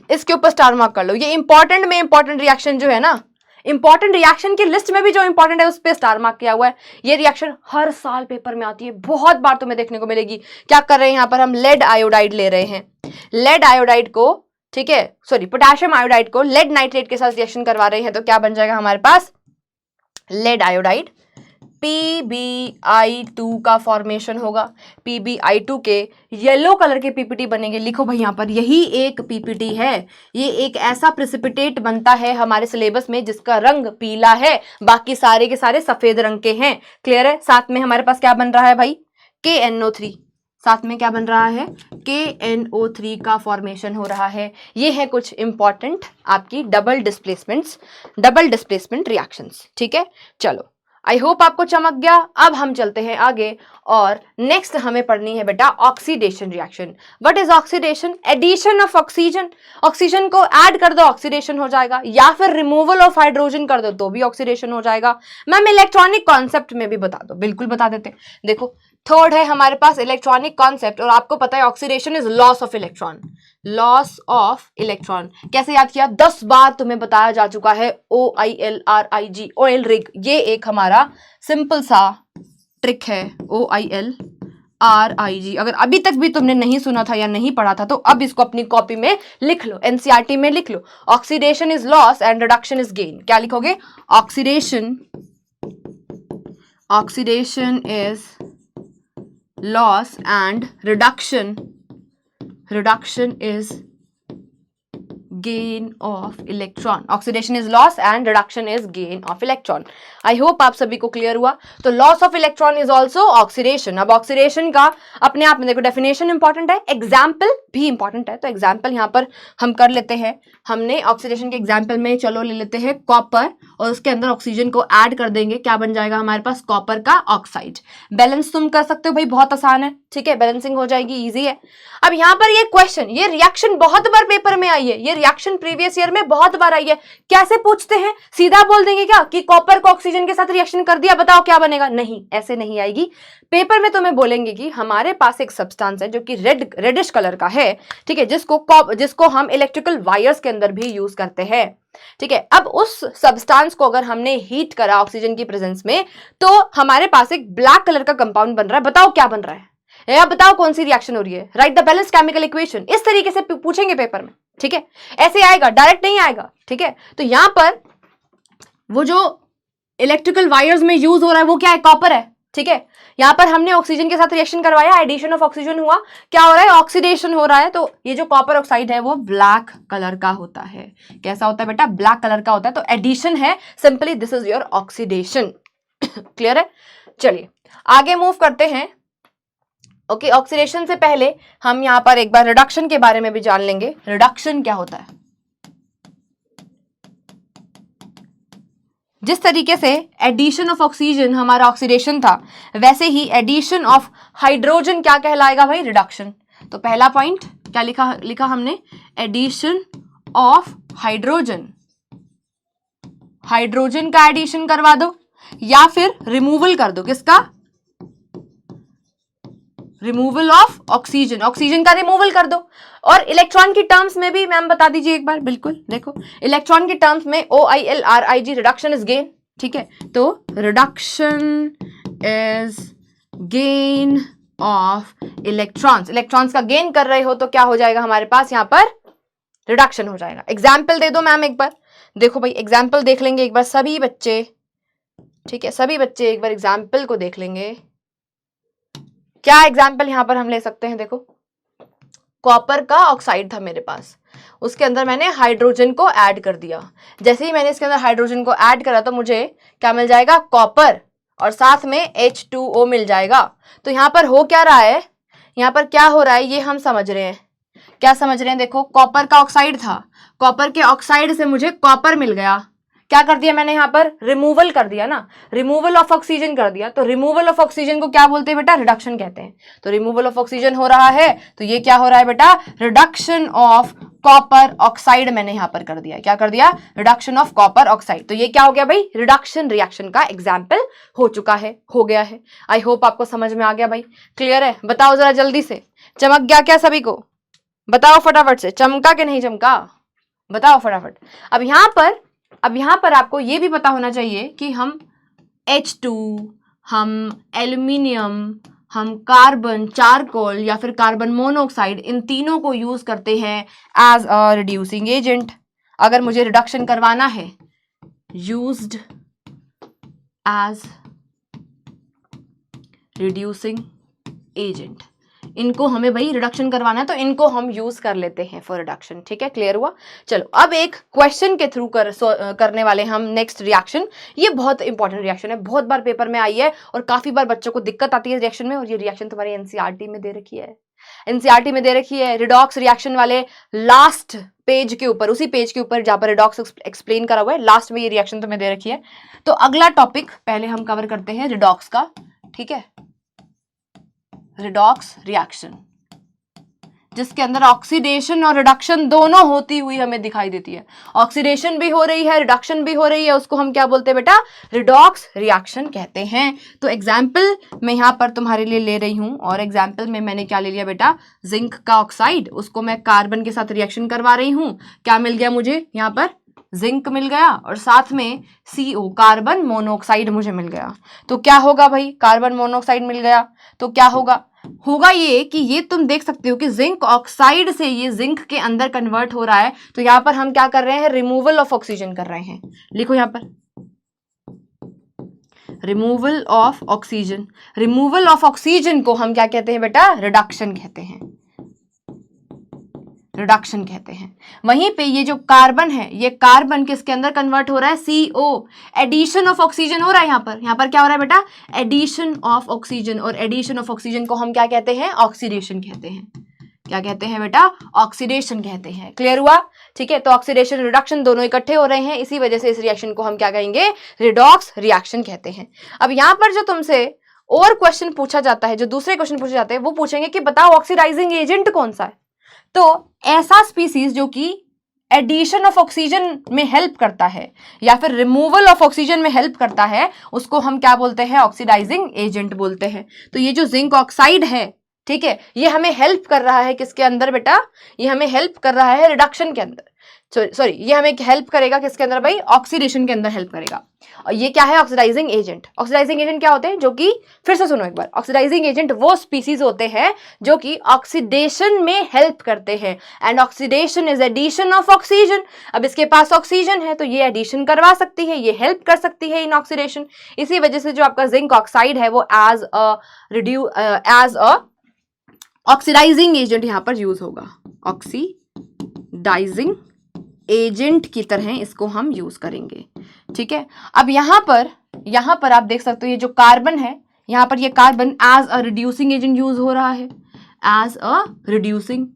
इसके ऊपर स्टार मार्क कर लो। ये इंपॉर्टेंट में इंपॉर्टेंट रिएक्शन जो है ना, इंपॉर्टेंट रिएक्शन की लिस्ट में भी जो इंपॉर्टेंट है उस पर स्टार मार्क किया हुआ है। ये रिएक्शन हर साल पेपर में आती है, बहुत बार तुम्हें देखने को मिलेगी। क्या कर रहे हैं यहाँ पर, हम लेड आयोडाइड ले रहे हैं, लेड आयोडाइड को, ठीक है, सॉरी पोटेशियम आयोडाइड को लेड नाइट्रेट के साथ रिएक्शन करवा रहे हैं, तो क्या बन जाएगा हमारे पास, लेड आयोडाइड PbI2 का फॉर्मेशन होगा। PbI2 के येलो कलर के पीपीटी बनेंगे। लिखो भाई यहाँ पर, यही एक पीपीटी है, ये एक ऐसा प्रेसिपिटेट बनता है हमारे सिलेबस में जिसका रंग पीला है, बाकी सारे के सारे सफेद रंग के हैं। क्लियर है, साथ में हमारे पास क्या बन रहा है भाई, KNO3, साथ में क्या बन रहा है, KNO3 का फॉर्मेशन हो रहा है। ये है कुछ इंपॉर्टेंट आपकी डबल डिस्प्लेसमेंट रिएक्शंस। ठीक है, चलो आई होप आपको चमक गया। अब हम चलते हैं आगे, और नेक्स्ट हमें पढ़नी है बेटा oxidation reaction. What is oxidation, addition of oxygen, oxygen को ऐड कर दो ऑक्सीडेशन हो जाएगा, या फिर रिमूवल ऑफ हाइड्रोजन कर दो तो भी ऑक्सीडेशन हो जाएगा। मैम इलेक्ट्रॉनिक कॉन्सेप्ट में भी बता दो, बिल्कुल बता देते। देखो थर्ड है हमारे पास इलेक्ट्रॉनिक कॉन्सेप्ट, और आपको पता है oxidation is loss of electron, loss of electron. कैसे याद किया, 10 बार तुम्हें बताया जा चुका है, OILRIG, ऑयल रिग, ये एक हमारा सिंपल सा ट्रिक है, OILRIG। अगर अभी तक भी तुमने नहीं सुना था या नहीं पढ़ा था तो अब इसको अपनी कॉपी में लिख लो, NCERT में लिख लो। Oxidation is loss and reduction is gain. क्या लिखोगे, oxidation is loss and reduction is gain of electron। Oxidation is loss and reduction is gain of electron. I hope आप सभी को क्लियर हुआ। तो loss of electron is also oxidation. अब oxidation का अपने आप में देखो डेफिनेशन इंपॉर्टेंट है, एग्जाम्पल भी इंपॉर्टेंट है, तो एग्जाम्पल यहाँ पर हम कर लेते हैं। हमने ऑक्सीडेशन के एग्जाम्पल में चलो ले लेते हैं कॉपर, और उसके अंदर ऑक्सीजन को ऐड कर देंगे, क्या बन जाएगा हमारे पास, कॉपर का ऑक्साइड। बैलेंस तुम कर सकते हो भाई, बहुत आसान है, ठीक है, बैलेंसिंग हो जाएगी, इजी है। अब यहाँ पर ये क्वेश्चन, ये रिएक्शन बहुत बार पेपर में आई है, ये रिएक्शन प्रीवियस ईयर में बहुत बार आई है। कैसे पूछते हैं, सीधा बोल देंगे क्या कि कॉपर को ऑक्सीजन के साथ रिएक्शन कर दिया, बताओ क्या बनेगा, नहीं, ऐसे नहीं आएगी। पेपर में तुम्हें बोलेंगे कि हमारे पास एक सब्सटेंस है जो कि रेडिश कलर का है, ठीक है, जिसको हम इलेक्ट्रिकल वायर्स के अंदर भी यूज करते हैं। ठीक है, अब उस सब्सटेंस को अगर हमने हीट करा ऑक्सीजन की प्रेजेंस में, तो हमारे पास एक ब्लैक कलर का कंपाउंड बन रहा है, बताओ क्या बन रहा है, या बताओ कौन सी रिएक्शन हो रही है, right the balance chemical equation. इस तरीके से पूछेंगे पेपर में, ठीक है, ऐसे आएगा, डायरेक्ट नहीं आएगा। ठीक है, तो यहां पर वो जो इलेक्ट्रिकल वायर्स में यूज हो रहा है वो क्या है, कॉपर है। ठीक है, यहां पर हमने ऑक्सीजन के साथ रिएक्शन करवाया, एडिशन ऑफ ऑक्सीजन हुआ, क्या हो रहा है, ऑक्सीडेशन हो रहा है। तो ये जो कॉपर ऑक्साइड है वो ब्लैक कलर का होता है। कैसा होता है बेटा, ब्लैक कलर का होता है। तो एडिशन है, simply this is your oxidation. Clear है, चलिए आगे मूव करते हैं। ओके, ऑक्सीडेशन से पहले हम यहां पर एक बार रिडक्शन के बारे में भी जान लेंगे। रिडक्शन क्या होता है, जिस तरीके से एडिशन ऑफ ऑक्सीजन हमारा ऑक्सीडेशन था, वैसे ही एडिशन ऑफ हाइड्रोजन क्या कहलाएगा भाई, रिडक्शन। तो पहला पॉइंट क्या लिखा हमने, एडिशन ऑफ हाइड्रोजन, हाइड्रोजन का एडिशन करवा दो, या फिर रिमूवल कर दो, किसका, रिमूवल ऑफ ऑक्सीजन, ऑक्सीजन का रिमूवल कर दो। और इलेक्ट्रॉन की टर्म्स में भी मैम बता दीजिए एक बार, बिल्कुल देखो इलेक्ट्रॉन की टर्म्स में OILRIG रिडक्शन इज गेन, ठीक है, तो reduction is gain of electrons, electrons का गेन कर रहे हो तो क्या हो जाएगा हमारे पास यहाँ पर रिडक्शन हो जाएगा। एग्जाम्पल दे दो मैम एक बार, देखो भाई एग्जाम्पल देख लेंगे एक बार सभी बच्चे, ठीक है, सभी बच्चे एक बार एग्जाम्पल को देख लेंगे। क्या एग्जाम्पल यहां पर हम ले सकते हैं, देखो कॉपर का ऑक्साइड था मेरे पास, उसके अंदर मैंने हाइड्रोजन को ऐड कर दिया। जैसे ही मैंने इसके अंदर हाइड्रोजन को ऐड करा तो मुझे क्या मिल जाएगा, कॉपर, और साथ में H2O मिल जाएगा। तो यहां पर हो क्या रहा है, यहां पर क्या हो रहा है ये हम समझ रहे हैं। क्या समझ रहे हैं, देखो कॉपर का ऑक्साइड था, कॉपर के ऑक्साइड से मुझे कॉपर मिल गया। क्या कर दिया मैंने यहाँ पर, रिमूवल कर दिया ना, रिमूवल ऑफ ऑक्सीजन कर दिया। तो रिमूवल ऑफ ऑक्सीजन को क्या बोलते हैं बेटा, रिडक्शन कहते हैं। तो रिमूवल ऑफ ऑक्सीजन हो रहा है तो ये क्या हो रहा है बेटा, रिडक्शन ऑफ कॉपर ऑक्साइड मैंने यहां पर कर दिया। क्या कर दिया, रिडक्शन ऑफ कॉपर ऑक्साइड। तो ये क्या हो गया भाई, रिडक्शन रिएक्शन का एग्जाम्पल हो चुका है, हो गया है। आई होप आपको समझ में आ गया भाई, क्लियर है। बताओ जरा जल्दी से, चमक गया क्या सभी को, बताओ फटाफट से, चमका कि नहीं चमका, बताओ फटाफट। अब यहां पर आपको यह भी पता होना चाहिए कि हम H2, हम एल्यूमिनियम, हम कार्बन, चारकोल या फिर कार्बन मोनोऑक्साइड, इन तीनों को यूज करते हैं एज अ रिड्यूसिंग एजेंट। अगर मुझे रिडक्शन करवाना है, यूज्ड एज रिड्यूसिंग एजेंट, इनको हमें भाई रिडक्शन करवाना है तो इनको हम यूज कर लेते हैं फॉर रिडक्शन, ठीक है, क्लियर हुआ। चलो अब एक क्वेश्चन के थ्रू करने वाले हम नेक्स्ट रिएक्शन। ये बहुत इंपॉर्टेंट रिएक्शन है, बहुत बार पेपर में आई है और काफी बार बच्चों को दिक्कत आती है रिएक्शन में, और ये रिएक्शन तुम्हारी एनसीईआरटी में दे रखी है, एनसीईआरटी में दे रखी है। रिडॉक्स रिएक्शन वाले लास्ट पेज के ऊपर, उसी पेज के ऊपर जहां पर रिडॉक्स एक्सप्लेन करा हुआ है, लास्ट में ये रिएक्शन तुम्हें दे रखी है। तो अगला टॉपिक पहले हम कवर करते हैं रिडॉक्स का, ठीक है, रिडॉक्स रिएक्शन, जिसके अंदर ऑक्सीडेशन और रिडक्शन दोनों होती हुई हमें दिखाई देती है। ऑक्सीडेशन भी हो रही है, रिडक्शन भी हो रही है, उसको हम क्या बोलते हैं बेटा, रिडॉक्स रिएक्शन कहते हैं। तो एग्जाम्पल मैं यहां पर तुम्हारे लिए ले रही हूं, और एग्जाम्पल में मैंने क्या ले लिया बेटा, जिंक का ऑक्साइड, उसको मैं कार्बन के साथ रिएक्शन करवा रही हूं। क्या मिल गया मुझे यहाँ पर, जिंक मिल गया, और साथ में CO कार्बन मोनोऑक्साइड मुझे मिल गया। तो क्या होगा भाई, कार्बन मोनोऑक्साइड मिल गया तो क्या होगा, होगा ये कि ये तुम देख सकते हो कि जिंक ऑक्साइड से ये जिंक के अंदर कन्वर्ट हो रहा है। तो यहां पर हम क्या कर रहे हैं, रिमूवल ऑफ ऑक्सीजन कर रहे हैं। लिखो यहां पर removal of oxygen, removal of oxygen को हम क्या कहते हैं बेटा, रिडक्शन कहते हैं, रिडक्शन कहते हैं। वहीं पे ये जो कार्बन है, ये कार्बन किसके अंदर कन्वर्ट हो रहा है, CO, एडिशन ऑफ ऑक्सीजन हो रहा है। यहाँ पर क्या हो रहा है बेटा, एडिशन ऑफ ऑक्सीजन, और एडिशन ऑफ ऑक्सीजन को हम क्या कहते हैं, ऑक्सीडेशन कहते हैं। क्या कहते हैं बेटा, ऑक्सीडेशन कहते हैं। क्लियर हुआ, ठीक है। तो ऑक्सीडेशन रिडक्शन दोनों इकट्ठे हो रहे हैं, इसी वजह से इस रिएक्शन को हम क्या कहेंगे, रिडॉक्स रिएक्शन कहते हैं। अब यहाँ पर जो तुमसे और क्वेश्चन पूछा जाता है, जो दूसरे क्वेश्चन पूछे जाते हैं, वो पूछेंगे कि बताओ ऑक्सीडाइजिंग एजेंट कौन सा है। तो ऐसा स्पीसीज जो कि एडिशन ऑफ ऑक्सीजन में हेल्प करता है या फिर रिमूवल ऑफ ऑक्सीजन में हेल्प करता है, उसको हम क्या बोलते हैं, ऑक्सीडाइजिंग एजेंट बोलते हैं। तो ये जो जिंक ऑक्साइड है, ठीक है, ये हमें हेल्प कर रहा है किसके अंदर बेटा, ये हमें हेल्प कर रहा है रिडक्शन के अंदर, सॉरी ये हमें हेल्प करेगा किसके अंदर भाई, ऑक्सीडेशन के अंदर हेल्प करेगा। और ये क्या है, ऑक्सीडाइजिंग एजेंट। ऑक्सीडाइजिंग एजेंट क्या होते हैं, जो कि फिर से सुनो एक बार, ऑक्सीडाइजिंग एजेंट वो स्पीसीज होते हैं जो कि ऑक्सीडेशन में हेल्प करते हैं, and oxidation is addition of oxygen. अब इसके पास ऑक्सीजन है तो ये एडिशन करवा सकती है, ये हेल्प कर सकती है इन ऑक्सीडेशन। इसी वजह से जो आपका जिंक ऑक्साइड है वो एज अ ऑक्सीडाइजिंग एजेंट यहां पर यूज होगा, ऑक्सीडाइजिंग एजेंट की तरह इसको हम यूज करेंगे, ठीक है। अब यहां पर आप देख सकते हो ये जो कार्बन है, यहां पर ये carbon as a reducing agent use हो रहा है, एज अ रिड्यूसिंग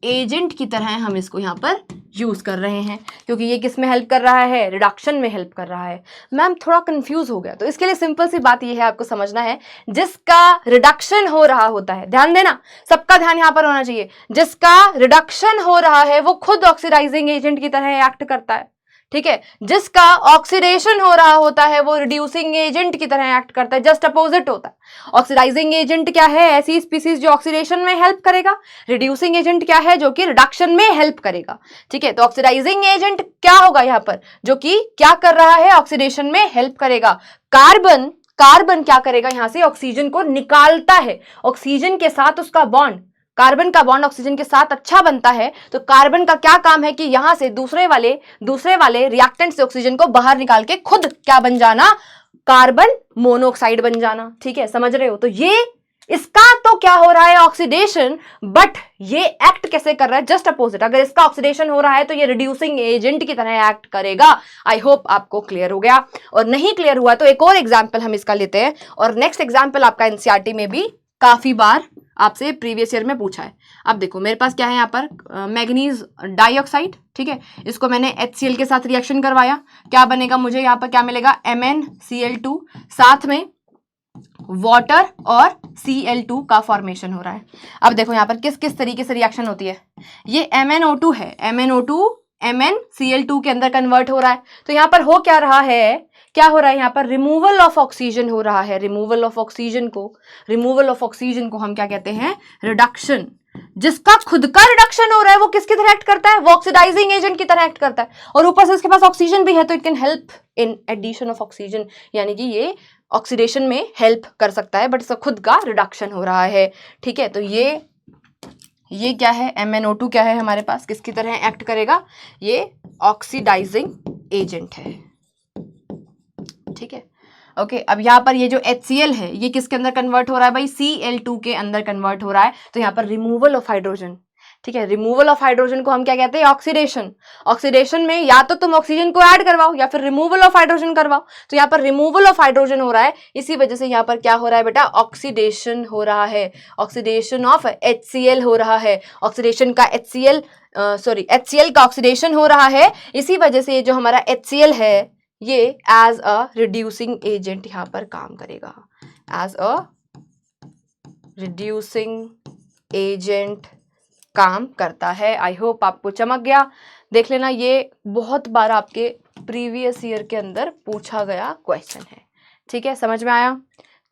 एजेंट की तरह हम इसको यहां पर यूज कर रहे हैं, क्योंकि ये किस में हेल्प कर रहा है, रिडक्शन में हेल्प कर रहा है। मैम थोड़ा कंफ्यूज हो गया, तो इसके लिए सिंपल सी बात ये है, आपको समझना है, जिसका रिडक्शन हो रहा होता है, ध्यान देना, सबका ध्यान यहां पर होना चाहिए, जिसका रिडक्शन हो रहा है वो खुद ऑक्सीडाइजिंग एजेंट की तरह एक्ट करता है, ठीक है, जिसका ऑक्सीडेशन हो रहा होता है वो रिड्यूसिंग एजेंट की तरह एक्ट करता है, जस्ट अपोजिट होता है। ऑक्सीडाइजिंग एजेंट क्या है? ऐसी स्पीसीज जो ऑक्सीडेशन में हेल्प करेगा। रिड्यूसिंग एजेंट क्या है? जो कि रिडक्शन में हेल्प करेगा। ठीक है, तो ऑक्सीडाइजिंग एजेंट क्या होगा यहाँ पर? जो कि क्या कर रहा है? ऑक्सीडेशन में हेल्प करेगा। कार्बन क्या करेगा? यहां से ऑक्सीजन को निकालता है। ऑक्सीजन के साथ उसका बॉन्ड, कार्बन का बॉन्ड ऑक्सीजन के साथ अच्छा बनता है, तो कार्बन का क्या काम है कि यहां से दूसरे वाले रिएक्टेंट से ऑक्सीजन को बाहर निकाल के खुद क्या बन जाना? कार्बन मोनोऑक्साइड बन जाना। ठीक है, समझ रहे हो? तो ये इसका तो क्या हो रहा है? ऑक्सीडेशन। बट ये एक्ट कैसे कर रहा है? Just opposite. अगर इसका ऑक्सीडेशन हो रहा है तो ये रिड्यूसिंग एजेंट की तरह एक्ट करेगा। आई होप आपको क्लियर हो गया, और नहीं क्लियर हुआ तो एक और एग्जाम्पल हम इसका लेते हैं। और नेक्स्ट एग्जाम्पल आपका एनसीईआरटी में भी काफी बार आपसे प्रीवियस ईयर में पूछा है। अब देखो मेरे पास क्या है यहाँ पर, मैग्नीज डाइऑक्साइड। ठीक है, इसको मैंने HCl के साथ रिएक्शन करवाया, क्या बनेगा? मुझे यहाँ पर क्या मिलेगा? MnCl2, साथ में वाटर और Cl2 का फॉर्मेशन हो रहा है। अब देखो यहाँ पर किस किस तरीके से रिएक्शन होती है। ये MnO2 है, MnO2 MnCl2 के अंदर कन्वर्ट हो रहा है। तो यहाँ पर हो क्या रहा है? क्या हो रहा है यहाँ पर? रिमूवल ऑफ ऑक्सीजन हो रहा है। रिमूवल ऑफ ऑक्सीजन को हम क्या कहते हैं? रिडक्शन। जिसका खुद का रिडक्शन हो रहा है वो किसकी तरह एक्ट करता है? वो ऑक्सीडाइजिंग एजेंट की तरह एक्ट करता है, और ऊपर से इसके पास ऑक्सीजन भी है, तो it can help in addition of oxygen, यानी कि ये ऑक्सीडेशन में हेल्प कर सकता है, बट इसका खुद का रिडक्शन हो रहा है। ठीक है, तो ये क्या है? MnO2 क्या है हमारे पास? किसकी तरह एक्ट करेगा? ये ऑक्सीडाइजिंग एजेंट है। ठीक है, ओके। अब यहाँ पर ये जो HCl है ये किसके अंदर कन्वर्ट हो रहा है भाई? Cl2 के अंदर कन्वर्ट हो रहा है। तो यहाँ पर रिमूवल ऑफ हाइड्रोजन। ठीक है, रिमूवल ऑफ हाइड्रोजन को हम क्या कहते हैं? ऑक्सीडेशन। ऑक्सीडेशन में या तो तुम ऑक्सीजन को ऐड करवाओ या फिर रिमूवल ऑफ हाइड्रोजन करवाओ। तो यहाँ पर रिमूवल ऑफ हाइड्रोजन हो रहा है, इसी वजह से यहाँ पर क्या हो रहा है बेटा? ऑक्सीडेशन हो रहा है। ऑक्सीडेशन ऑफ HCl हो रहा है। ऑक्सीडेशन का HCl का ऑक्सीडेशन हो रहा है, इसी वजह से ये जो हमारा HCl है ये एज अ रिड्यूसिंग एजेंट यहां पर काम करेगा। एज अ रिड्यूसिंग एजेंट काम करता है। आई होप आपको चमक गया। देख लेना, ये बहुत बार आपके प्रीवियस ईयर के अंदर पूछा गया क्वेश्चन है। ठीक है, समझ में आया?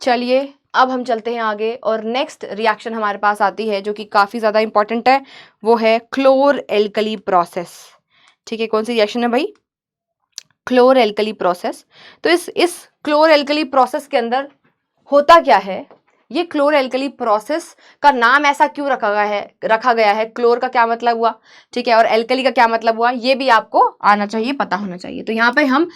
चलिए अब हम चलते हैं आगे, और नेक्स्ट रिएक्शन हमारे पास आती है जो कि काफ़ी ज़्यादा इंपॉर्टेंट है, वो है क्लोर एल्कली प्रोसेस। ठीक है, कौन सी रिएक्शन है भाई? क्लोर एल्कली प्रोसेस। तो इस क्लोर एल्कली प्रोसेस के अंदर होता क्या है? ये क्लोर एल्कली प्रोसेस का नाम ऐसा क्यों रखा गया है? क्लोर का क्या मतलब हुआ? ठीक है, और एल्कली का क्या मतलब हुआ? ये भी आपको आना चाहिए, पता होना चाहिए। तो यहाँ पे हम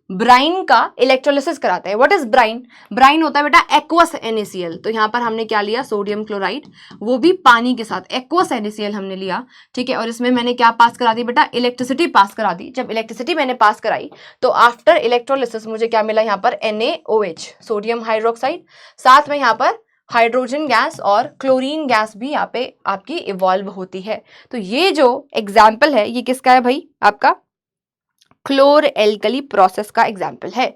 ब्राइन का इलेक्ट्रोलिसिस कराते हैं। What is Bryan? ब्राइन होता है बेटा एक्वस NaCl। तो यहाँ पर हमने क्या लिया? सोडियम क्लोराइड, वो भी पानी के साथ, एक्वस NaCl हमने लिया। ठीक है, और इसमें मैंने क्या पास करा दी बेटा? इलेक्ट्रिसिटी पास करा दी। जब इलेक्ट्रिसिटी मैंने पास कराई तो आफ्टर इलेक्ट्रोलिसिस मुझे क्या मिला? यहाँ पर NaOH, सोडियम हाइड्रोक्साइड, साथ में यहाँ पर हाइड्रोजन गैस और क्लोरीन गैस भी यहाँ पे आपकी इवॉल्व होती है। तो ये जो एग्जाम्पल है ये किसका है भाई? आपका क्लोर एल्कली प्रोसेस का एग्जाम्पल है।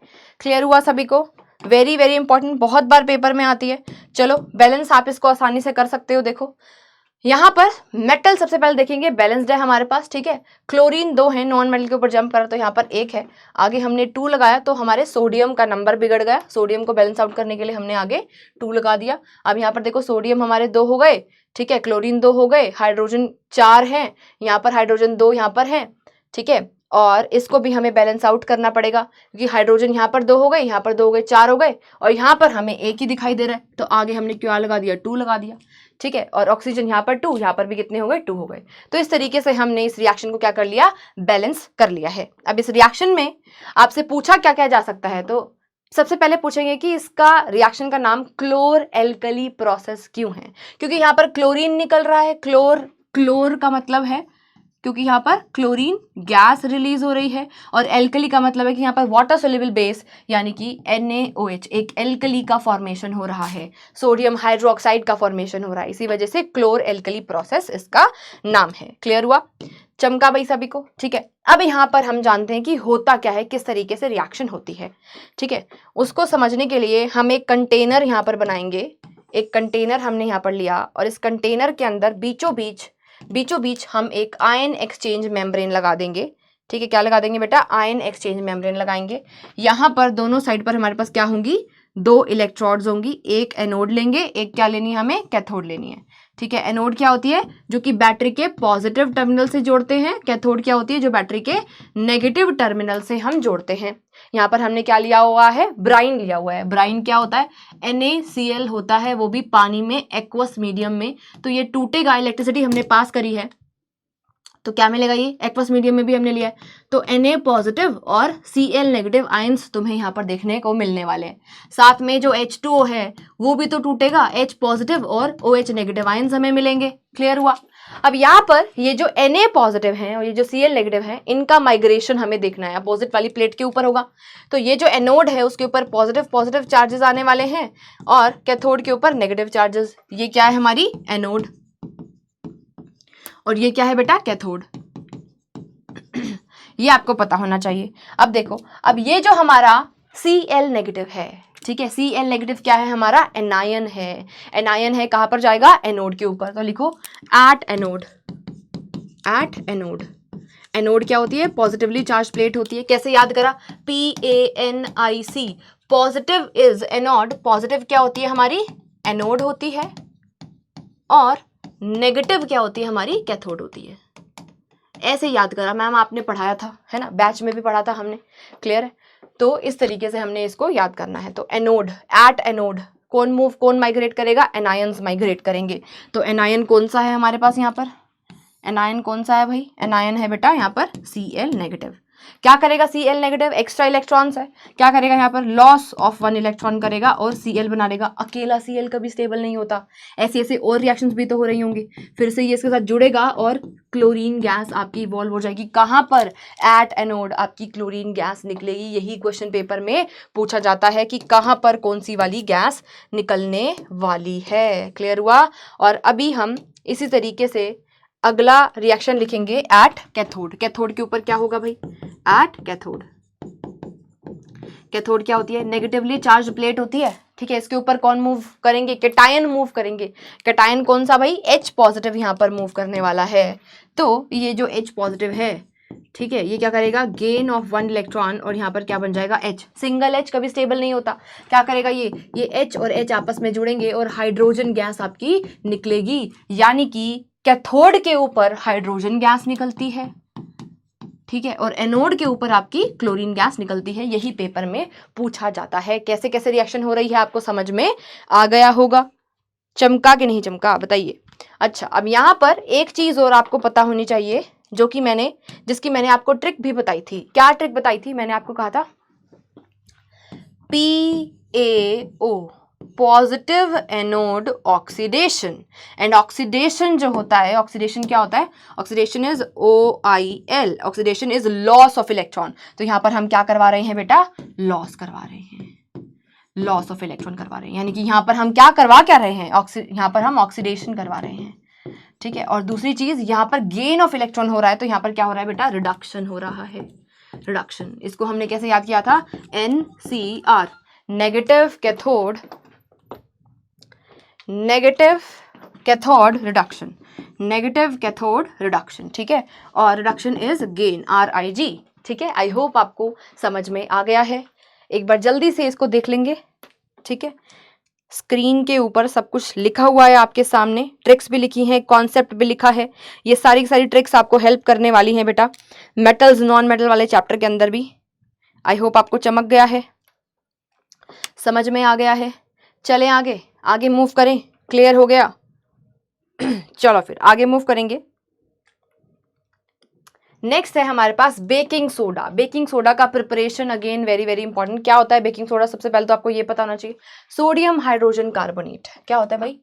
क्लियर हुआ सभी को? वेरी वेरी इंपॉर्टेंट, बहुत बार पेपर में आती है। चलो बैलेंस आप इसको आसानी से कर सकते हो। देखो यहाँ पर मेटल सबसे पहले देखेंगे, बैलेंस्ड है हमारे पास। ठीक है, क्लोरीन 2 है, नॉन मेटल के ऊपर जंप करा तो यहाँ पर 1 है, आगे हमने 2 लगाया तो हमारे सोडियम का नंबर बिगड़ गया। सोडियम को बैलेंस आउट करने के लिए हमने आगे 2 लगा दिया। अब यहाँ पर देखो सोडियम हमारे 2 हो गए, ठीक है, क्लोरीन 2 हो गए, हाइड्रोजन 4 है, यहाँ पर हाइड्रोजन 2 यहाँ पर है। ठीक है, और इसको भी हमें बैलेंस आउट करना पड़ेगा क्योंकि हाइड्रोजन यहाँ पर 2 हो गए, यहाँ पर 2 हो गए, 4 हो गए, और यहाँ पर हमें 1 ही दिखाई दे रहा है, तो आगे हमने क्या लगा दिया? 2 लगा दिया। ठीक है, और ऑक्सीजन यहाँ पर 2, यहाँ पर भी कितने हो गए? 2 हो गए। तो इस तरीके से हमने इस रिएक्शन को क्या कर लिया? बैलेंस कर लिया है। अब इस रिएक्शन में आपसे पूछा क्या क्या जा सकता है, तो सबसे पहले पूछेंगे कि इसका रिएक्शन का नाम क्लोर एल्कली प्रोसेस क्यों है? क्योंकि यहाँ पर क्लोरीन निकल रहा है। क्लोर का मतलब है क्योंकि यहाँ पर क्लोरीन गैस रिलीज हो रही है, और एल्कली का मतलब है कि यहाँ पर वाटर सोल्यूबल बेस यानी कि NaOH, एक एल्कली का फॉर्मेशन हो रहा है, सोडियम हाइड्रोक्साइड का फॉर्मेशन हो रहा है, इसी वजह से क्लोर एल्कली प्रोसेस इसका नाम है। क्लियर हुआ? चमका भाई सभी को? ठीक है, अब यहाँ पर हम जानते हैं कि होता क्या है, किस तरीके से रिएक्शन होती है। ठीक है, उसको समझने के लिए हम एक कंटेनर यहाँ पर बनाएंगे। एक कंटेनर हमने यहाँ पर लिया, और इस कंटेनर के अंदर बीचों बीच हम एक आयन एक्सचेंज मेम्ब्रेन लगा देंगे। ठीक है, क्या लगा देंगे बेटा, आयन एक्सचेंज मेम्ब्रेन लगाएंगे। यहाँ पर दोनों साइड पर हमारे पास क्या होंगी, 2 इलेक्ट्रोड्स होंगी, एक एनोड लेंगे, एक क्या लेनी है हमें, कैथोड लेनी है। ठीक है, एनोड क्या होती है, जो कि बैटरी के पॉजिटिव टर्मिनल से जोड़ते हैं, कैथोड क्या होती है, जो बैटरी के नेगेटिव टर्मिनल से हम जोड़ते हैं। यहाँ पर हमने क्या लिया हुआ है, ब्राइन लिया हुआ है। ब्राइन क्या होता है, NaCl होता है, वो भी पानी में, एक्वस मीडियम में। तो ये टूटेगा, इलेक्ट्रिसिटी हमने पास करी है तो क्या मिलेगा, ये एक्वस मीडियम में भी हमने लिया है, तो Na पॉजिटिव और Cl नेगेटिव आयंस तुम्हें यहाँ पर देखने को मिलने वाले हैं। साथ में जो H2O है वो भी तो टूटेगा, H पॉजिटिव और OH नेगेटिव आयंस हमें मिलेंगे। क्लियर हुआ। अब यहाँ पर ये जो Na पॉजिटिव है और ये जो Cl नेगेटिव है, इनका माइग्रेशन हमें देखना है। अपोजिट वाली प्लेट के ऊपर होगा, तो ये जो एनोड है उसके ऊपर पॉजिटिव चार्जेस आने वाले हैं और कैथोड के ऊपर नेगेटिव चार्जेस। ये क्या है, हमारी एनोड, और ये क्या है बेटा, कैथोड। ये आपको पता होना चाहिए। अब देखो, अब ये जो हमारा Cl नेगेटिव है, ठीक है, Cl नेगेटिव क्या है, हमारा एनायन है। एनायन है, कहां पर जाएगा, एनोड के ऊपर। तो लिखो at anode. At anode, anode क्या होती है, पॉजिटिवली चार्ज प्लेट होती है। कैसे याद करा, PANIC, positive is anode. Positive क्या होती है, हमारी एनोड होती है, और नेगेटिव क्या होती है, हमारी कैथोड होती है। ऐसे याद करा, मैम आपने पढ़ाया था, है ना, बैच में भी पढ़ा था हमने। क्लियर है, तो इस तरीके से हमने इसको याद करना है। तो एनोड, एट एनोड कौन माइग्रेट करेगा, एनायंस माइग्रेट करेंगे। तो एनायन कौन सा है हमारे पास यहाँ पर, एनायन कौन सा है भाई, एनायन है बेटा यहाँ पर Cl नेगेटिव। क्या करेगा Cl नेगेटिव, एक्स्ट्रा इलेक्ट्रॉन्स है, क्या करेगा यहाँ पर, लॉस ऑफ 1 इलेक्ट्रॉन करेगा और Cl बना देगा। अकेला Cl कभी स्टेबल नहीं होता, ऐसे और रिएक्शंस भी तो हो रही होंगी। फिर से ये इसके साथ जुड़ेगा और क्लोरीन गैस आपकी इवॉल्व हो जाएगी। कहाँ पर, एट एनोड आपकी क्लोरीन गैस निकलेगी। यही क्वेश्चन पेपर में पूछा जाता है कि कहाँ पर कौन सी वाली गैस निकलने वाली है। क्लियर हुआ। और अभी हम इसी तरीके से अगला रिएक्शन लिखेंगे एट कैथोड। कैथोड के ऊपर क्या होगा भाई, एट कैथोड। कैथोड क्या होती है, नेगेटिवली चार्ज प्लेट होती है। ठीक है, इसके ऊपर कौन मूव करेंगे, कैटायन मूव करेंगे। कैटायन कौन सा भाई, H पॉजिटिव यहाँ पर मूव करने वाला है। तो ये जो H पॉजिटिव है, ठीक है, ये क्या करेगा, गेन ऑफ 1 इलेक्ट्रॉन, और यहाँ पर क्या बन जाएगा, H। सिंगल H कभी स्टेबल नहीं होता। क्या करेगा, ये H और H आपस में जुड़ेंगे और हाइड्रोजन गैस आपकी निकलेगी। यानी कि कैथोड के ऊपर हाइड्रोजन गैस निकलती है, ठीक है, और एनोड के ऊपर आपकी क्लोरीन गैस निकलती है। यही पेपर में पूछा जाता है। कैसे कैसे रिएक्शन हो रही है आपको समझ में आ गया होगा। चमका कि नहीं चमका, बताइए। अच्छा, अब यहाँ पर एक चीज और आपको पता होनी चाहिए, जो कि जिसकी मैंने आपको ट्रिक भी बताई थी। क्या ट्रिक बताई थी, मैंने आपको कहा था PAO, positive anode oxidation. And oxidation जो होता है, ऑक्सीडेशन क्या होता है, oxidation is OIL, oxidation is loss of electron. तो यहाँ पर हम क्या करवा रहे हैं बेटा, लॉस करवा रहे हैं, लॉस ऑफ इलेक्ट्रॉन करवा रहे हैं। यानी कि यहाँ पर हम क्या रहे हैं, यहाँ पर हम ऑक्सीडेशन करवा रहे हैं। ठीक है, और दूसरी चीज यहाँ पर गेन ऑफ इलेक्ट्रॉन हो रहा है, तो यहाँ पर क्या हो रहा है बेटा, रिडक्शन हो रहा है, रिडक्शन। इसको हमने कैसे याद किया था, NCR, negative cathode, negative cathode reduction, negative cathode reduction. ठीक है, और रिडक्शन इज गेन, RIG। ठीक है, आई होप आपको समझ में आ गया है। एक बार जल्दी से इसको देख लेंगे। ठीक है, स्क्रीन के ऊपर सब कुछ लिखा हुआ है आपके सामने, ट्रिक्स भी लिखी हैं, कॉन्सेप्ट भी लिखा है। ये सारी ट्रिक्स आपको हेल्प करने वाली हैं बेटा, मेटल्स नॉन मेटल वाले चैप्टर के अंदर भी। आई होप आपको चमक गया है, समझ में आ गया है। चलें आगे मूव करें, क्लियर हो गया। चलो फिर आगे मूव करेंगे। नेक्स्ट है हमारे पास बेकिंग सोडा। बेकिंग सोडा का preparation again very very important. क्या होता है बेकिंग सोडा, सबसे पहले तो आपको ये पता होना चाहिए, सोडियम हाइड्रोजन कार्बोनेट। क्या होता है भाई,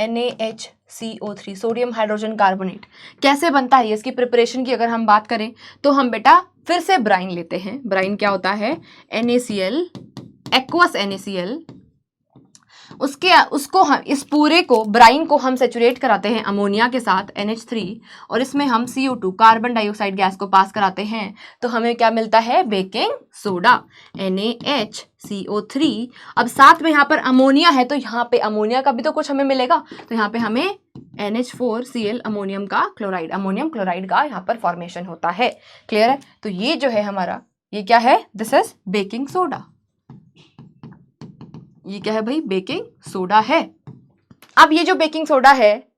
NaHCO3, सोडियम हाइड्रोजन कार्बोनेट। कैसे बनता है, इसकी प्रिपरेशन की अगर हम बात करें तो हम बेटा फिर से ब्राइन लेते हैं। ब्राइन क्या होता है, NaCl, एक्वस NaCl, उसको हम इस पूरे को ब्राइन को हम सेचुरेट कराते हैं अमोनिया के साथ NH3 और इसमें हम CO2 कार्बन डाइऑक्साइड गैस को पास कराते हैं तो हमें क्या मिलता है बेकिंग सोडा NaHCO3। अब साथ में यहाँ पर अमोनिया है तो यहाँ पे अमोनिया का भी तो कुछ हमें मिलेगा तो यहाँ पे हमें NH4Cl अमोनियम का क्लोराइड अमोनियम क्लोराइड का यहाँ पर फॉर्मेशन होता है। क्लियर है? तो ये जो है हमारा ये क्या है, दिस इज बेकिंग सोडा। ये क्या है भाई, बेकिंग सोडा है। अब ये जो बेकिंग सोडा है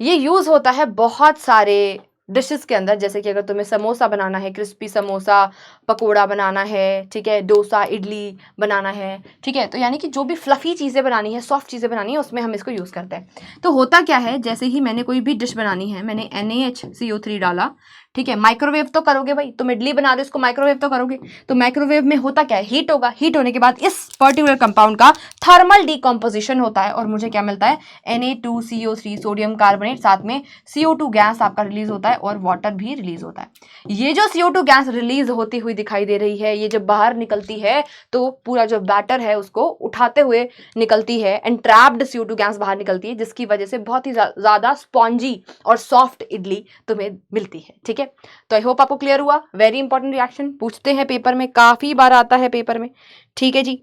ये यूज होता है बहुत सारे डिशेस के अंदर, जैसे कि अगर तुम्हें समोसा बनाना है, क्रिस्पी समोसा, पकोड़ा बनाना है, ठीक है, डोसा इडली बनाना है, ठीक है, तो यानी कि जो भी फ्लफी चीज़ें बनानी है, सॉफ्ट चीज़ें बनानी है, उसमें हम इसको यूज़ करते हैं। तो होता क्या है, जैसे ही मैंने कोई भी डिश बनानी है, मैंने NaHCO3 डाला, ठीक है, माइक्रोवेव तो करोगे भाई, तुम इडली बना रहे हो उसको माइक्रोवेव तो करोगे, तो माइक्रोवेव में होता क्या है, हीट होगा, हीट होने के बाद इस पर्टिकुलर कंपाउंड का थर्मल डिकम्पोजिशन होता है और मुझे क्या मिलता है Na2CO3 सोडियम कार्बोनेट, साथ में CO2 गैस आपका रिलीज होता है और वाटर भी रिलीज होता है। ये जो CO2 गैस रिलीज होती हुई दिखाई दे रही है, ये जब बाहर निकलती है तो पूरा जो बैटर है उसको उठाते हुए निकलती है, एंड ट्रैप्ड CO2 गैस बाहर निकलती है, जिसकी वजह से बहुत ही ज्यादा स्पॉन्जी और सॉफ्ट इडली तुम्हें मिलती है। ठीक है, तो आई होप आपको क्लियर हुआ। वेरी इंपॉर्टेंट रिएक्शन पूछते हैं पेपर में, काफी बार आता है पेपर में। ठीक है जी,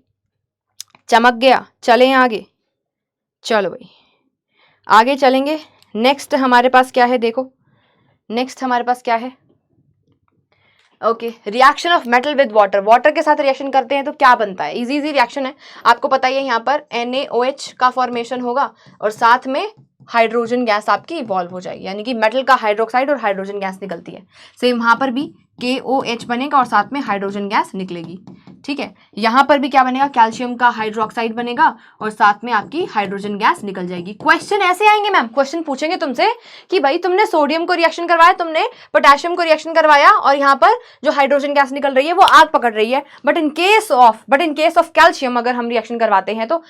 चमक गया। चलें आगे, चलो भाई आगे चलेंगे। नेक्स्ट हमारे पास क्या है, देखो नेक्स्ट हमारे पास क्या है, okay, reaction of metal with water. Water के साथ रिएक्शन करते हैं तो क्या बनता है, इजी रिएक्शन है, आपको पता ही है। यहाँ पर NaOH का फॉर्मेशन होगा और साथ में हाइड्रोजन गैस आपकी इवॉल्व हो जाएगी, यानी कि मेटल का हाइड्रोक्साइड और हाइड्रोजन गैस निकलती है। सेम वहां पर भी KOH बनेगा और साथ में हाइड्रोजन गैस निकलेगी। ठीक है, यहाँ पर भी क्या बनेगा, कैल्शियम का हाइड्रोक्साइड बनेगा और साथ में आपकी हाइड्रोजन गैस निकल जाएगी। क्वेश्चन ऐसे आएंगे मैम, क्वेश्चन पूछेंगे तुमसे कि भाई तुमने सोडियम को रिएक्शन करवाया, तुमने पोटेशियम को रिएक्शन करवाया और यहाँ पर जो हाइड्रोजन गैस निकल रही है वो आग पकड़ रही है, but in case of calcium अगर हम रिएक्शन करवाते हैं तो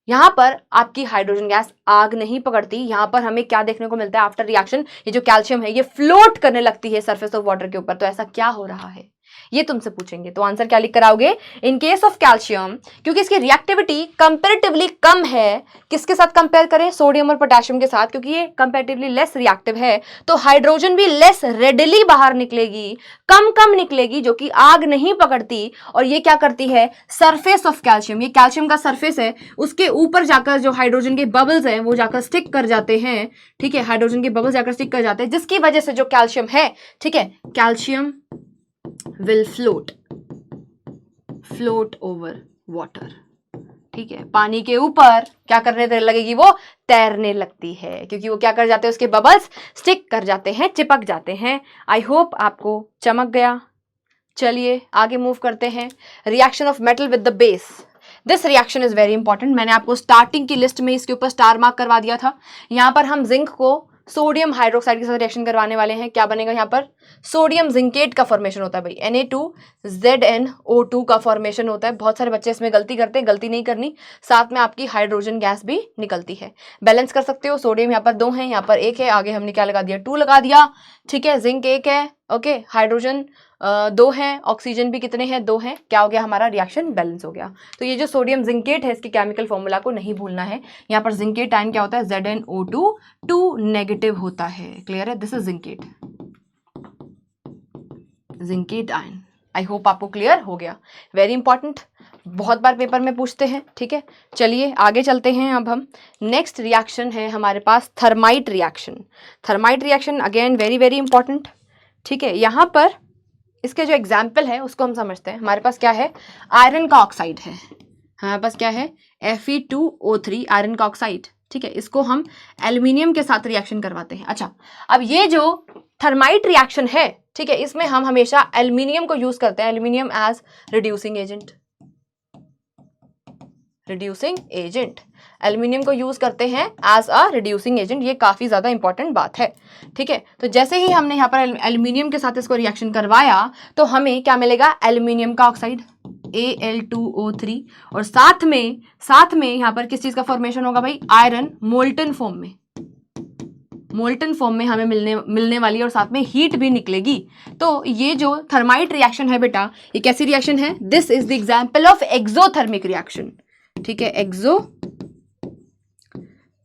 यहाँ पर आपकी हाइड्रोजन गैस आग नहीं पकड़ती। यहाँ पर हमें क्या देखने को मिलता है, आफ्टर रिएक्शन ये जो कैल्शियम है ये फ्लोट करने लगती है सरफेस ऑफ वाटर के ऊपर। तो ऐसा क्या हो रहा है ये तुमसे पूछेंगे, तो आंसर क्या लिख कर आओगे, इन केस ऑफ कैल्शियम, क्योंकि इसकी रिएक्टिविटी कंपैरेटिवली कम है, किसके साथ कंपेयर करें, सोडियम और पोटेशियम के साथ, क्योंकि ये कंपैरेटिवली लेस रिएक्टिव है, तो हाइड्रोजन भी लेस रेडिली बाहर निकलेगी, कम निकलेगी, जो कि आग नहीं पकड़ती। और ये क्या करती है, सरफेस ऑफ कैल्शियम, ये कैल्शियम का सरफेस है, उसके ऊपर जाकर जो हाइड्रोजन के बबल्स हैं वो जाकर स्टिक कर जाते हैं। ठीक है, हाइड्रोजन के बबल्स जाकर स्टिक कर जाते हैं, जिसकी वजह से जो कैल्शियम है, ठीक है, calcium will float over water। ठीक है, पानी के ऊपर क्या करने लगेगी, वो तैरने लगती है, क्योंकि वो क्या कर जाते हैं, उसके बबल्स स्टिक कर जाते हैं, चिपक जाते हैं। आई होप आपको चमक गया। चलिए आगे मूव करते हैं। Reaction of metal with the base, this reaction is very important. मैंने आपको स्टार्टिंग की लिस्ट में इसके ऊपर स्टार मार्क करवा दिया था। यहाँ पर हम जिंक को सोडियम हाइड्रोक्साइड के साथ रिएक्शन करवाने वाले हैं। क्या बनेगा, यहाँ पर सोडियम जिंकेट का फॉर्मेशन होता है भाई, Na2ZnO2 का फॉर्मेशन होता है। बहुत सारे बच्चे इसमें गलती करते हैं, गलती नहीं करनी। साथ में आपकी हाइड्रोजन गैस भी निकलती है, बैलेंस कर सकते हो। सोडियम यहाँ पर 2 है, यहाँ पर 1 है, आगे हमने क्या लगा दिया, 2 लगा दिया। ठीक है, जिंक 1 है, ओके, हाइड्रोजन 2 हैं, ऑक्सीजन भी कितने हैं, 2 हैं। क्या हो गया, हमारा रिएक्शन बैलेंस हो गया। तो ये जो सोडियम जिंकेट है इसके केमिकल फॉर्मूला को नहीं भूलना है। यहाँ पर जिंकेट आयन क्या होता है, ZnO2 2 नेगेटिव होता है। क्लियर है, this is zincate ion. I hope आपको क्लियर हो गया। वेरी इंपॉर्टेंट, बहुत बार पेपर में पूछते हैं। ठीक है, चलिए आगे चलते हैं। अब हम नेक्स्ट रिएक्शन है हमारे पास thermite reaction. Thermite reaction again very very important. ठीक है, यहाँ पर इसके जो एग्जाम्पल है उसको हम समझते हैं। हमारे पास क्या है, आयरन का ऑक्साइड है, हमारे पास क्या है, Fe2O3 आयरन का ऑक्साइड। ठीक है, इसको हम एल्यूमिनियम के साथ रिएक्शन करवाते हैं। अच्छा, अब ये जो थर्माइट रिएक्शन है, ठीक है, इसमें हम हमेशा एल्यूमिनियम को यूज करते हैं, aluminium as reducing agent. Aluminium को यूज करते हैं एज अ रिड्यूसिंग एजेंट। ये काफी ज्यादा इंपॉर्टेंट बात है। ठीक है, तो जैसे ही हमने यहाँ पर एल्यूमिनियम के साथ इसको रिएक्शन करवाया तो हमें क्या मिलेगा, एल्यूमिनियम का ऑक्साइड Al2O3 और साथ में यहाँ पर किस चीज का फॉर्मेशन होगा भाई, आयरन मोल्टन फॉर्म में हमें मिलने वाली और साथ में हीट भी निकलेगी। तो ये जो थर्माइट रिएक्शन है बेटा, ये कैसी रिएक्शन है, this is the example of exothermic reaction. ठीक है, एक्सोथर्मिक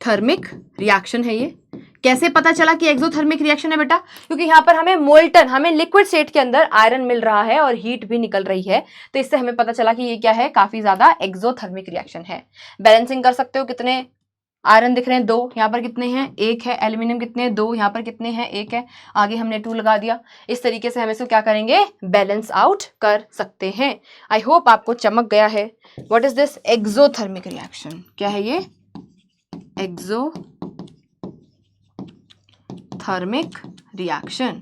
थर्मिक रिएक्शन है ये। कैसे पता चला कि एक्सोथर्मिक रिएक्शन है बेटा? क्योंकि यहाँ पर हमें मोल्टन, हमें लिक्विड स्टेट के अंदर आयरन मिल रहा है और हीट भी निकल रही है, तो इससे हमें पता चला कि ये क्या है, काफी ज्यादा एक्सोथर्मिक रिएक्शन है। बैलेंसिंग कर सकते हो, कितने आयरन दिख रहे हैं, 2, यहाँ पर कितने हैं, 1 है, एल्यूमिनियम कितने हैं, 2, यहाँ पर कितने हैं, 1 है, आगे हमने 2 लगा दिया। इस तरीके से हम इसको क्या करेंगे, बैलेंस आउट कर सकते हैं। आई होप आपको चमक गया है। What is this exothermic reaction? क्या है ये? Exothermic reaction.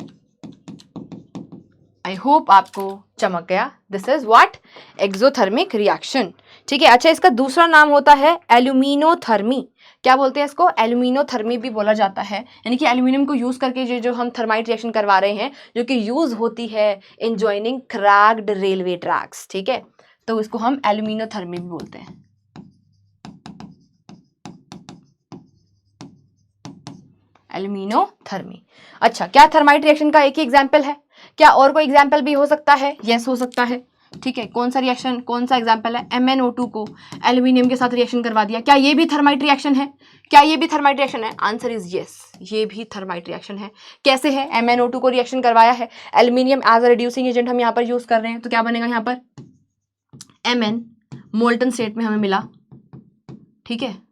आई होप आपको चमक गया। This is what? Exothermic reaction. ठीक है। अच्छा, इसका दूसरा नाम होता है एल्यूमिनोथर्मी। क्या बोलते हैं इसको? एल्यूमिनोथर्मी भी बोला जाता है। यानी कि एल्यूमिनियम को यूज करके जो हम थर्माइट रिएक्शन करवा रहे हैं, जो कि यूज होती है इन जॉइनिंग क्रैक्ड रेलवे ट्रैक्स। ठीक है, तो इसको हम एल्यूमिनोथर्मी भी बोलते हैं। एल्यूमिनोथर्मी। अच्छा, क्या थर्माइट रिएक्शन का एक ही एग्जाम्पल है? क्या और कोई एग्जाम्पल भी हो सकता है? यस, हो सकता है। ठीक है, कौन सा रिएक्शन, कौन सा एग्जाम्पल है? MnO2 को एल्यूमिनियम के साथ रिएक्शन करवा दिया, क्या ये भी थर्माइट रिएक्शन है? क्या ये भी थर्माइट रिएक्शन है? आंसर इज यस, ये भी थर्माइट रिएक्शन है। कैसे है? MnO2 को रिएक्शन करवाया है, aluminium as a reducing agent हम यहाँ पर यूज कर रहे हैं, तो क्या बनेगा यहाँ पर? Mn मोल्टन स्टेट में हमें मिला। ठीक है,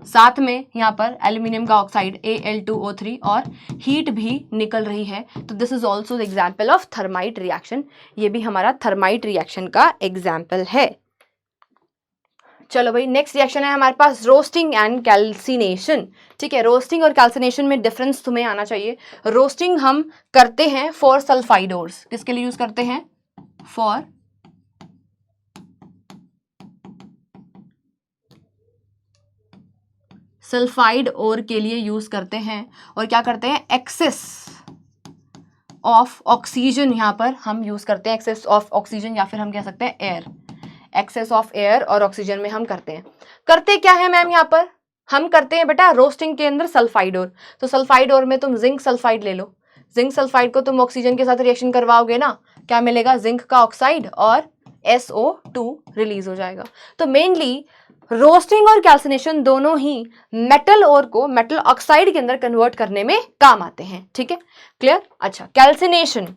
साथ में यहाँ पर एल्यूमिनियम का ऑक्साइड Al2O3 और हीट भी निकल रही है, तो this is also the example of thermite reaction. ये भी हमारा थर्माइट रिएक्शन का एग्जाम्पल है। चलो भाई, नेक्स्ट रिएक्शन है हमारे पास रोस्टिंग एंड कैल्सिनेशन। ठीक है, रोस्टिंग और कैल्सिनेशन में डिफरेंस तुम्हें आना चाहिए। रोस्टिंग हम करते हैं फॉर सल्फाइड ओर्स। किसके लिए यूज करते हैं? फॉर सल्फाइड ओर के लिए यूज करते हैं। और क्या करते हैं? एक्सेस ऑफ ऑक्सीजन यहाँ पर हम यूज करते हैं, एक्सेस ऑफ ऑक्सीजन, या फिर हम कह सकते हैं एयर। एक्सेस ऑफ एयर और ऑक्सीजन में हम करते हैं। करते क्या है मैम यहाँ पर? हम करते हैं बेटा रोस्टिंग के अंदर सल्फाइड ओर। तो सल्फाइड ओर में तुम जिंक सल्फाइड ले लो, जिंक सल्फाइड को तुम ऑक्सीजन के साथ रिएक्शन करवाओगे ना, क्या मिलेगा? जिंक का ऑक्साइड और SO2 रिलीज हो जाएगा। तो मेनली रोस्टिंग और कैल्सिनेशन दोनों ही मेटल ओर को मेटल ऑक्साइड के अंदर कन्वर्ट करने में काम आते हैं। ठीक है, क्लियर? अच्छा, calcination,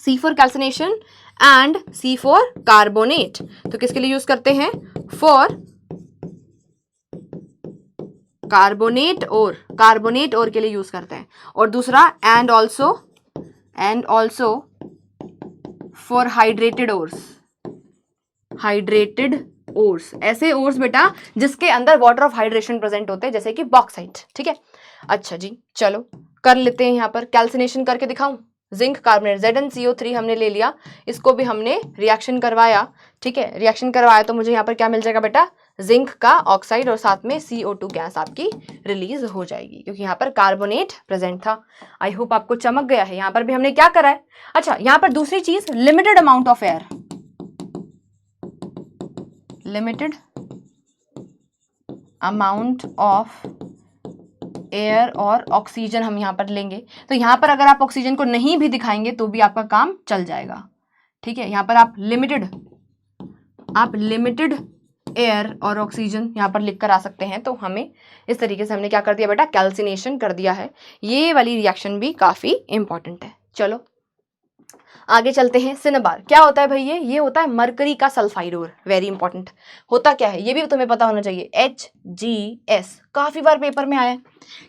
C for calcination and C for carbonate, तो किसके लिए यूज करते हैं? फॉर कार्बोनेट और, कार्बोनेट और के लिए यूज करते हैं। और दूसरा and also for hydrated ores, hydrated ores, ऐसे ओर्स बेटा जिसके अंदर वाटर ऑफ हाइड्रेशन प्रेजेंट होते हैं, जैसे कि बॉक्साइट। ठीक है, अच्छा जी, चलो कर लेते हैं। यहाँ पर कैल्सिनेशन करके दिखाऊं। जिंक कार्बोनेट ZnCO3 हमने ले लिया, इसको भी हमने रिएक्शन करवाया। ठीक है, रिएक्शन करवाया तो मुझे यहाँ पर क्या मिल जाएगा बेटा? जिंक का ऑक्साइड और साथ में CO2 गैस आपकी रिलीज हो जाएगी, क्योंकि यहाँ पर कार्बोनेट प्रेजेंट था। आई होप आपको चमक गया है। यहाँ पर भी हमने क्या करा है? अच्छा, यहाँ पर दूसरी चीज, limited amount of air, limited amount of air और ऑक्सीजन हम यहाँ पर लेंगे। तो यहाँ पर अगर आप ऑक्सीजन को नहीं भी दिखाएंगे तो भी आपका काम चल जाएगा। ठीक है, यहाँ पर आप लिमिटेड एयर और ऑक्सीजन यहाँ पर लिख कर आ सकते हैं। तो हमें इस तरीके से हमने क्या कर दिया बेटा? कैल्सिनेशन कर दिया है। ये वाली रिएक्शन भी काफी इंपॉर्टेंट है। चलो आगे चलते हैं। सिनेबार क्या होता है भाई? ये होता है मरकरी का सल्फाइड ओर। Very important. होता क्या है ये भी तुम्हें पता होना चाहिए। HGS काफी बार पेपर में आया है।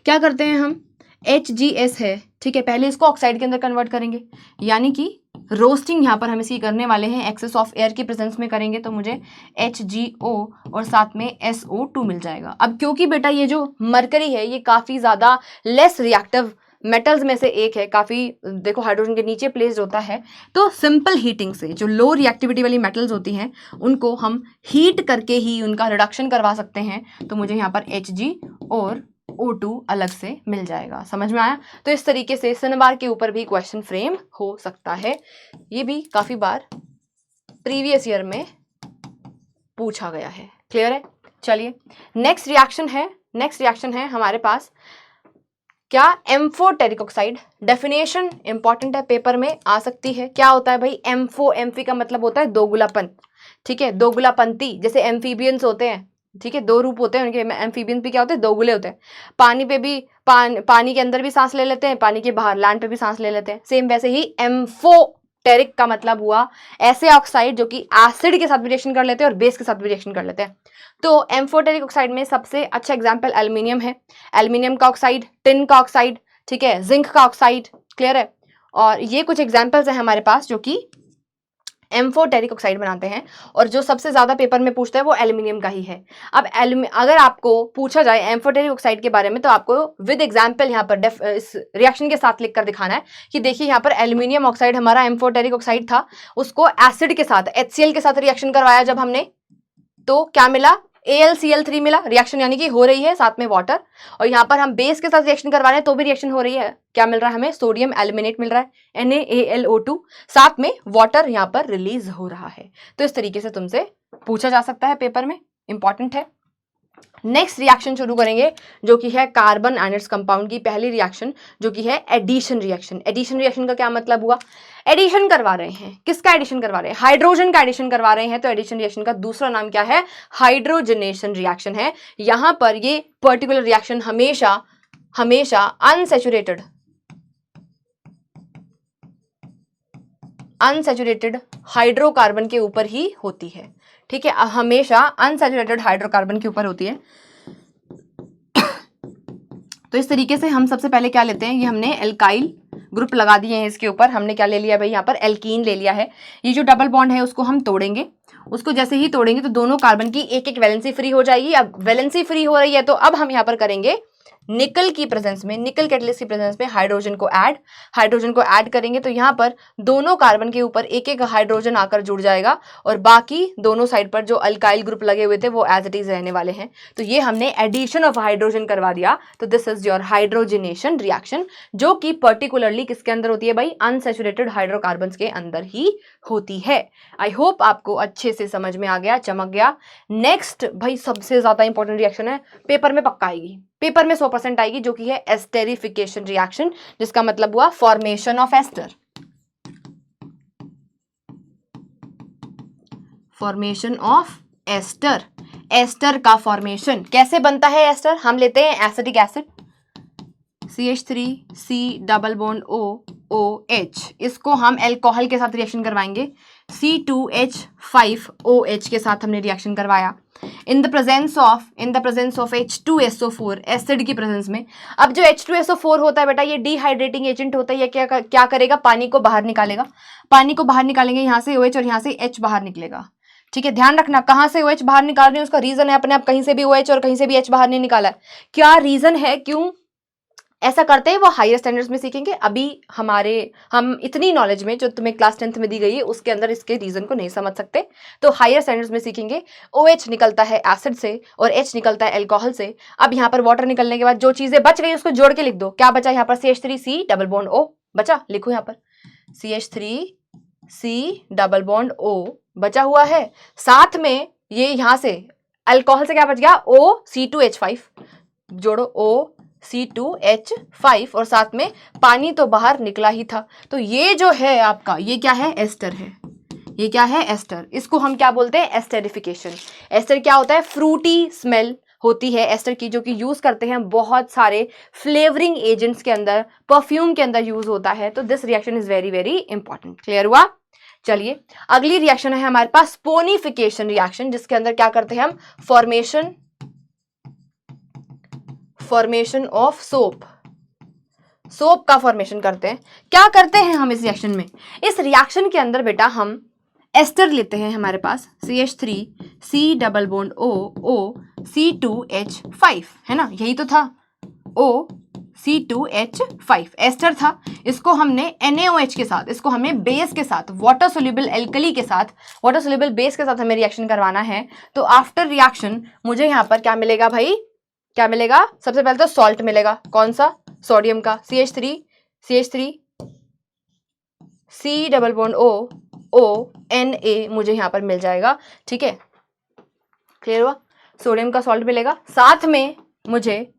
क्या करते हैं हम? HGS है, ठीक है, पहले इसको ऑक्साइड के अंदर कन्वर्ट करेंगे, यानी कि रोस्टिंग यहाँ पर हम इसी करने वाले हैं, एक्सेस ऑफ एयर की प्रेजेंस में करेंगे, तो मुझे HGO और साथ में SO2 मिल जाएगा। अब क्योंकि बेटा ये जो मरकरी है ये काफी ज्यादा लेस रिएक्टिव मेटल्स में से एक है, काफी देखो हाइड्रोजन के नीचे प्लेस्ड होता है, तो सिंपल हीटिंग से जो लो रिएक्टिविटी वाली मेटल्स होती हैं उनको हम हीट करके ही उनका रिडक्शन करवा सकते हैं। तो मुझे यहाँ पर Hg और O2 अलग से मिल जाएगा। समझ में आया? तो इस तरीके से सिनेबार के ऊपर भी क्वेश्चन फ्रेम हो सकता है। ये भी काफी बार प्रीवियस ईयर में पूछा गया है। क्लियर है? चलिए नेक्स्ट रिएक्शन है हमारे पास क्या? Amphoteric oxide. डेफिनेशन इंपॉर्टेंट है, पेपर में आ सकती है। क्या होता है भाई? एम्फी का मतलब होता है दोगुलापन। ठीक है, दोगुलापंती, जैसे एम्फीबियंस होते हैं, ठीक है, दो रूप होते हैं उनके, एम्फीबियंस भी क्या होते हैं, दोगुले होते हैं। पानी पे भी पानी के अंदर भी सांस ले लेते हैं, पानी के बाहर लैंड पे भी सांस ले लेते हैं। सेम वैसे ही एम्फोटेरिक का मतलब हुआ ऐसे ऑक्साइड जो कि एसिड के साथ भी रिएक्शन कर लेते हैं और बेस के साथ भी रिएक्शन कर लेते हैं। तो एम्फोटेरिक ऑक्साइड में सबसे अच्छा एग्जाम्पल एल्यूमिनियम है, एल्यूमिनियम का ऑक्साइड, टिन का ऑक्साइड, ठीक है, जिंक का ऑक्साइड, क्लियर है। और ये कुछ एग्जाम्पल्स हैं हमारे पास जो कि एम्फोटेरिक ऑक्साइड बनाते हैं, और जो सबसे ज्यादा पेपर में पूछता है वो एल्यूमिनियम का ही है। अब अगर आपको पूछा जाए एम्फोटेरिक ऑक्साइड के बारे में तो आपको विद एग्जांपल यहाँ पर इस रिएक्शन के साथ लिखकर दिखाना है कि देखिए यहाँ पर एल्यूमिनियम ऑक्साइड हमारा एम्फोटेरिक ऑक्साइड था, उसको एसिड के साथ HCl के साथ रिएक्शन करवाया जब हमने, तो क्या मिला, AlCl3 मिला, रिएक्शन यानी कि हो रही है साथ में वाटर। और यहाँ पर हम बेस के साथ रिएक्शन करवा रहे हैं तो भी रिएक्शन हो रही है, क्या मिल रहा है हमें, सोडियम एल्यूमिनेट मिल रहा है, NaAlO2, साथ में वाटर यहाँ पर रिलीज हो रहा है। तो इस तरीके से तुमसे पूछा जा सकता है पेपर में, इंपॉर्टेंट है। नेक्स्ट रिएक्शन शुरू करेंगे जो कि है कार्बन एंड इट्स कंपाउंड की पहली रिएक्शन जो कि है एडिशन रिएक्शन। एडिशन रिएक्शन का क्या मतलब हुआ, एडिशन करवा रहे हैं, किसका एडिशन करवा रहे हैं, हाइड्रोजन का एडिशन करवा रहे हैं। तो एडिशन रिएक्शन का दूसरा नाम क्या है, हाइड्रोजनेशन रिएक्शन है। यहां पर ये पर्टिकुलर रिएक्शन हमेशा हमेशा अनसैचुरेटेड हाइड्रोकार्बन के ऊपर ही होती है, ठीक है, हमेशा अनसैचुरेटेड हाइड्रोकार्बन के ऊपर होती है। तो इस तरीके से हम सबसे पहले क्या लेते हैं, ये हमने एल्काइल ग्रुप लगा दिए हैं इसके ऊपर, हमने क्या ले लिया भाई, यहाँ पर एल्कीन ले लिया है। ये जो डबल बॉन्ड है उसको हम तोड़ेंगे, उसको जैसे ही तोड़ेंगे तो दोनों कार्बन की एक एक वैलेंसी फ्री हो जाएगी। अब वैलेंसी फ्री हो रही है तो अब हम यहाँ पर करेंगे निकल की प्रेजेंस में, निकल कैटलिस्ट की प्रेजेंस में हाइड्रोजन को ऐड करेंगे। तो यहाँ पर दोनों कार्बन के ऊपर एक एक हाइड्रोजन आकर जुड़ जाएगा और बाकी दोनों साइड पर जो अल्काइल ग्रुप लगे हुए थे वो एज इट इज रहने वाले हैं। तो ये हमने एडिशन ऑफ हाइड्रोजन करवा दिया। तो this is your hydrogenation reaction जो कि पर्टिकुलरली किसके अंदर होती है भाई, अनसैचुरेटेड हाइड्रोकार्बन्स के अंदर ही होती है। आई होप आपको अच्छे से समझ में आ गया, चमक गया। नेक्स्ट भाई सबसे ज्यादा इंपॉर्टेंट रिएक्शन है, पेपर में पक्का आएगी, पेपर में 100% आएगी, जो कि है एस्टेरिफिकेशन रिएक्शन, जिसका मतलब हुआ formation of ester. Formation of ester, ester का फॉर्मेशन कैसे बनता है एस्टर, हम लेते हैं acetic acid CH3C double bond OH, इसको हम अल्कोहल के साथ रिएक्शन करवाएंगे, C2H5OH के साथ हमने रिएक्शन करवाया in the presence of H2SO4, acid की प्रेजेंस में। अब जो H2SO4 होता है बेटा ये डिहाइड्रेटिंग एजेंट होता है, ये क्या करेगा, पानी को बाहर निकालेगा, पानी को बाहर निकालेंगे, यहाँ से OH और यहाँ से H बाहर निकलेगा, ठीक है। ध्यान रखना कहाँ से OH बाहर निकाल रहे हैं उसका रीजन है, अपने आप कहीं से भी OH और कहीं से भी H बाहर नहीं निकाला है, क्या रीजन है, क्यों ऐसा करते हैं वो हायर स्टैंडर्ड्स में सीखेंगे। अभी हम इतनी नॉलेज में जो तुम्हें क्लास 10th में दी गई है उसके अंदर इसके रीजन को नहीं समझ सकते, तो हायर स्टैंडर्ड्स में सीखेंगे। OH निकलता है एसिड से और H निकलता है अल्कोहल से। अब यहाँ पर वाटर निकलने के बाद जो चीजें बच गई उसको जोड़ के लिख दो, क्या बचा यहाँ पर, CH3C डबल बॉन्ड O बचा, लिखो यहाँ पर CH3C डबल बॉन्ड O बचा हुआ है, साथ में ये यहाँ से अल्कोहल से क्या बच गया, OC2H5, जोड़ो OC2H5 और साथ में पानी तो बाहर निकला ही था। तो ये जो है आपका, ये क्या है, एस्टर है, ये क्या है, एस्टर। इसको हम क्या बोलते हैं, एस्टेरिफिकेशन। एस्टर क्या होता है, फ्रूटी स्मेल होती है एस्टर की, जो कि यूज करते हैं बहुत सारे फ्लेवरिंग एजेंट्स के अंदर, परफ्यूम के अंदर यूज होता है। तो this reaction is very very important, clear हुआ। चलिए अगली रिएक्शन है हमारे पास स्पोनिफिकेशन रिएक्शन, जिसके अंदर क्या करते हैं हम, फॉर्मेशन ऑफ सोप का फॉर्मेशन करते हैं। क्या करते हैं हम इस रिएक्शन में, इस रिएक्शन के अंदर बेटा हम एस्टर लेते हैं, हमारे पास CH3C डबल बॉन्ड OC2H5 है ना, यही तो था, OC2H5 एस्टर था। इसको हमने NaOH के साथ, इसको हमें बेस के साथ, वाटर सोल्यूबल एल्कली के साथ, वाटर सोल्यूबल बेस के साथ हमें रिएक्शन करवाना है। तो आफ्टर रिएक्शन मुझे यहाँ पर क्या मिलेगा भाई, क्या मिलेगा, सबसे पहले तो सॉल्ट मिलेगा, कौन सा, सोडियम का, CH3C डबल बॉन्ड ONA मुझे यहाँ पर मिल जाएगा, ठीक है, क्लियर हुआ। सोडियम का सॉल्ट मिलेगा, साथ में मुझे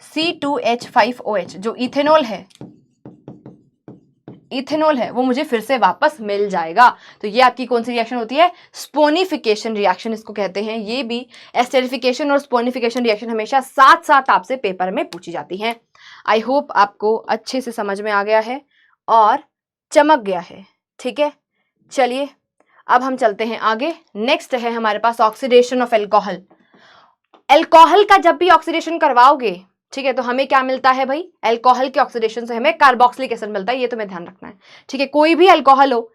C2H5OH जो इथेनॉल है, इथेनॉल है वो मुझे फिर से वापस मिल जाएगा। तो ये आपकी कौन सी रिएक्शन होती है? स्पोनिफिकेशन रिएक्शन इसको कहते हैं। ये भी एस्टेरिफिकेशन और स्पोनिफिकेशन रिएक्शन हमेशा साथ साथ आपसे पेपर में पूछी जाती है। आई होप आपको अच्छे से समझ में आ गया है और चमक गया है। ठीक है, चलिए अब हम चलते हैं आगे। नेक्स्ट है हमारे पास ऑक्सीडेशन ऑफ एल्कोहल। एल्कोहल का जब भी ऑक्सीडेशन करवाओगे, ठीक है, तो हमें क्या मिलता है भाई? एल्कोहल के ऑक्सीडेशन से हमें कार्बोक्सिलिक एसिड मिलता है। ये तुम्हें ध्यान रखना है। ठीक है, कोई भी एल्कोहल हो,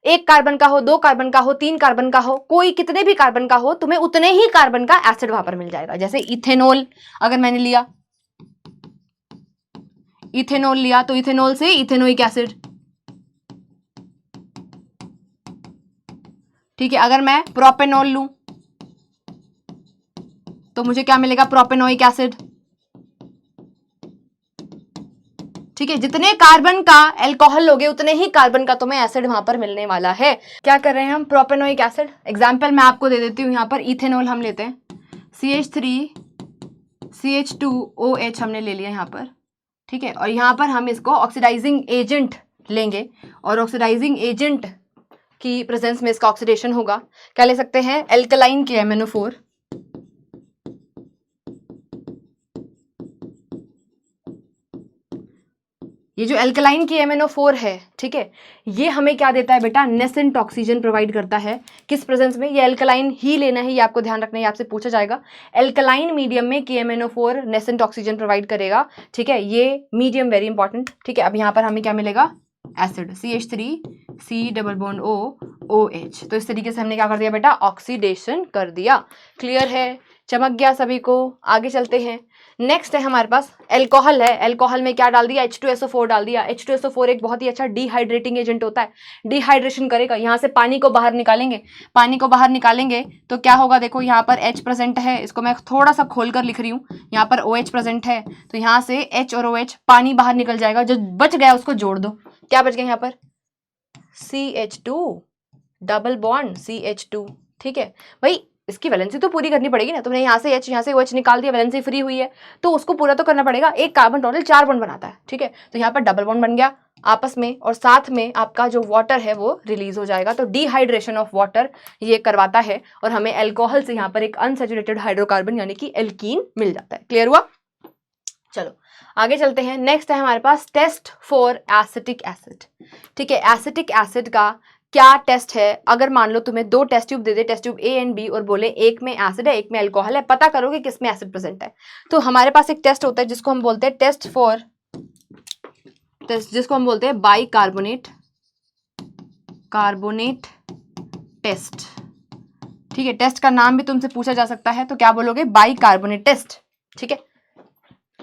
1 कार्बन का हो, 2 कार्बन का हो, 3 कार्बन का हो, कोई कितने भी कार्बन का हो, तुम्हें उतने ही कार्बन का एसिड वहां पर मिल जाएगा। जैसे इथेनॉल अगर मैंने लिया, इथेनॉल लिया तो इथेनॉल से इथेनोइक एसिड। ठीक है, अगर मैं प्रोपेनॉल लूं तो मुझे क्या मिलेगा? Propanoic acid. ठीक है, जितने कार्बन का एल्कोहल लोगे उतने ही कार्बन का तुम्हें एसिड वहां पर मिलने वाला है। क्या कर रहे हैं हम? Propanoic acid. एग्जाम्पल मैं आपको दे देती हूँ। यहाँ पर इथेनॉल हम लेते हैं, CH3CH2OH हमने ले लिया यहाँ पर। ठीक है, और यहाँ पर हम इसको ऑक्सीडाइजिंग एजेंट लेंगे और ऑक्सीडाइजिंग एजेंट की प्रेजेंस में इसका ऑक्सीडेशन होगा। क्या ले सकते हैं? Alkaline KMnO4। ये जो एल्कलाइन KMnO4 है, ठीक है, ये हमें क्या देता है बेटा? नेसेंट ऑक्सीजन प्रोवाइड करता है। किस प्रेजेंस में? ये एल्कलाइन ही लेना है, ये आपको ध्यान रखना है, आपसे पूछा जाएगा। एल्कलाइन मीडियम में KMnO4 नेसेंट ऑक्सीजन प्रोवाइड करेगा। ठीक है, ये मीडियम वेरी इंपॉर्टेंट। ठीक है, अब यहाँ पर हमें क्या मिलेगा? Acid CH3C OOH। तो इस तरीके से हमने क्या कर दिया बेटा? ऑक्सीडेशन कर दिया। क्लियर है? चमक गया सभी को? आगे चलते हैं। नेक्स्ट है हमारे पास एल्कोहल है। एल्कोहल में क्या डाल दिया? H2SO4 डाल दिया। H2SO4 एक बहुत ही अच्छा डिहाइड्रेटिंग एजेंट होता है, डिहाइड्रेशन करेगा। यहाँ से पानी को बाहर निकालेंगे, पानी को बाहर निकालेंगे तो क्या होगा? देखो यहाँ पर H प्रेजेंट है, इसको मैं थोड़ा सा खोल कर लिख रही हूँ। यहाँ पर OH प्रेजेंट है, तो यहाँ से H और OH पानी बाहर निकल जाएगा। जो बच गया उसको जोड़ दो। क्या बच गया यहाँ पर? CH2 double bond CH2। ठीक है भाई, इसकी वैलेंसी तो पूरी करनी पड़ेगी ना। तुमने यहाँ से H, यहाँ से OH निकाल दिया, वैलेंसी फ्री हुई है, तो उसको पूरा तो करना पड़ेगा। एक कार्बन टोटल 4 बॉन्ड बनाता है। ठीक है, तो यहाँ पर डबल बॉन्ड बन गया आपस में, और साथ में आपका जो वाटर है वो रिलीज हो जाएगा। तो डिहाइड्रेशन ऑफ वाटर ये करवाता है और हमें एल्कोहल से यहाँ पर एक अनसैचुरेटेड हाइड्रोकार्बन यानी कि एल्कीन मिल जाता है। क्लियर हुआ? चलो आगे चलते हैं। नेक्स्ट है हमारे पास टेस्ट फॉर एसिटिक एसिड। ठीक है, एसिटिक एसिड का क्या टेस्ट है? अगर मान लो तुम्हें 2 टेस्ट ट्यूब दे दे, test tube A and B, और बोले एक में एसिड है एक में अल्कोहल है, पता करोगे किस में एसिड प्रेजेंट है। तो हमारे पास एक टेस्ट होता है जिसको हम बोलते हैं टेस्ट फॉर टेस्ट, जिसको हम बोलते हैं बाइकार्बोनेट कार्बोनेट टेस्ट। ठीक है, टेस्ट का नाम भी तुमसे पूछा जा सकता है, तो क्या बोलोगे? Bicarbonate test. ठीक है,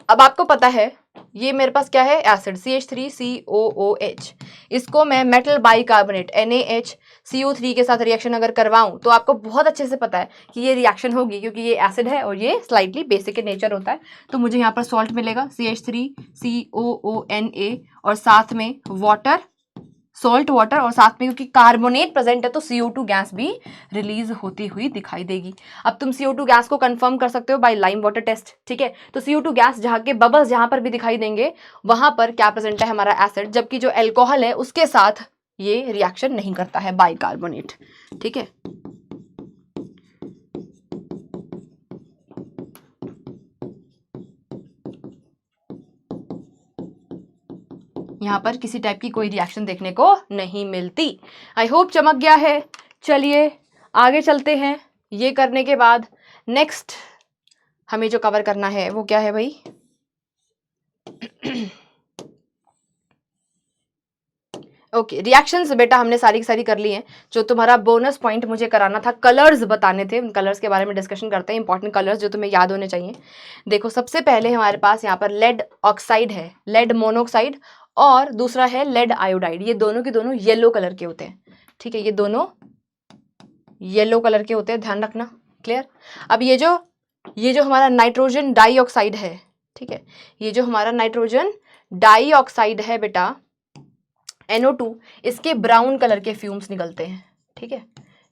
अब आपको पता है ये मेरे पास क्या है? Acid CH3COOH। इसको मैं मेटल बाइकार्बोनेट NaHCO3 के साथ रिएक्शन अगर करवाऊं तो आपको बहुत अच्छे से पता है कि ये रिएक्शन होगी, क्योंकि ये एसिड है और ये स्लाइटली बेसिक in नेचर होता है। तो मुझे यहाँ पर सॉल्ट मिलेगा CH3COONA, और साथ में वाटर, सॉल्ट वाटर, और साथ में क्योंकि कार्बोनेट प्रेजेंट है तो CO2 गैस भी रिलीज होती हुई दिखाई देगी। अब तुम CO2 गैस को कंफर्म कर सकते हो बाय लाइम वाटर टेस्ट। ठीक है, तो CO2 गैस जहाँ के बबल्स जहाँ पर भी दिखाई देंगे वहां पर क्या प्रेजेंट है? हमारा एसिड, जबकि जो एल्कोहल है उसके साथ ये रिएक्शन नहीं करता है, बाइकार्बोनेट। ठीक है, यहाँ पर किसी टाइप की कोई रिएक्शन देखने को नहीं मिलती। आई होप चमक गया है। चलिए आगे चलते हैं। ये करने के बाद नेक्स्ट हमें जो कवर करना है वो क्या है भाई? ओके, रिएक्शंस बेटा हमने सारी की सारी कर ली हैं। जो तुम्हारा बोनस पॉइंट मुझे कराना था, कलर्स बताने थे, उन कलर्स के बारे में डिस्कशन करते हैं। इंपॉर्टेंट कलर्स जो तुम्हें याद होने चाहिए। देखो, सबसे पहले हमारे पास यहाँ पर लेड ऑक्साइड है, लेड मोनोऑक्साइड, और दूसरा है लेड आयोडाइड। ये दोनों के दोनों येलो कलर के होते हैं। ठीक है, ये दोनों येलो कलर के होते हैं, ध्यान रखना। क्लियर? अब ये जो हमारा नाइट्रोजन डाइऑक्साइड है, ठीक है, ये जो हमारा नाइट्रोजन डाइऑक्साइड है बेटा NO2, इसके ब्राउन कलर के फ्यूम्स निकलते हैं। ठीक है,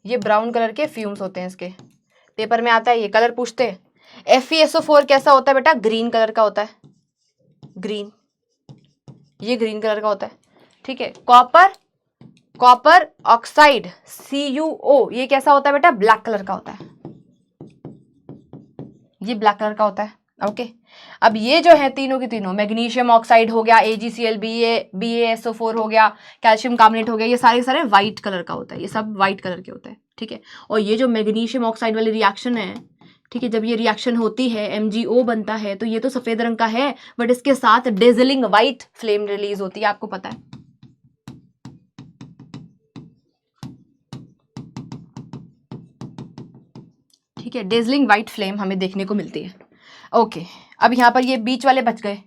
ये ब्राउन कलर के फ्यूम्स होते हैं इसके। पेपर में आता है, ये कलर पूछते हैं। FeSO4 कैसा होता है बेटा? ग्रीन कलर का होता है, ग्रीन, ये ग्रीन कलर का होता है। ठीक है। कॉपर ऑक्साइड CuO, ये कैसा होता है बेटा? ब्लैक कलर का होता है, ये ब्लैक कलर का होता है। ओके, अब ये जो है तीनों की तीनों, मैग्नीशियम ऑक्साइड हो गया, AgCl, BaSO4 हो गया, कैल्शियम कार्बोनेट हो गया, ये सारे व्हाइट कलर का होता है, ये सब व्हाइट कलर के होते हैं, ठीक है। और ये जो मैग्नीशियम ऑक्साइड वाली रिएक्शन है, ठीक है, जब ये रिएक्शन होती है MgO बनता है, तो ये तो सफेद रंग का है, बट इसके साथ डेजलिंग व्हाइट फ्लेम रिलीज होती है, आपको पता है। ठीक है, डेजलिंग व्हाइट फ्लेम हमें देखने को मिलती है। ओके, अब यहाँ पर ये बीच वाले बच गए।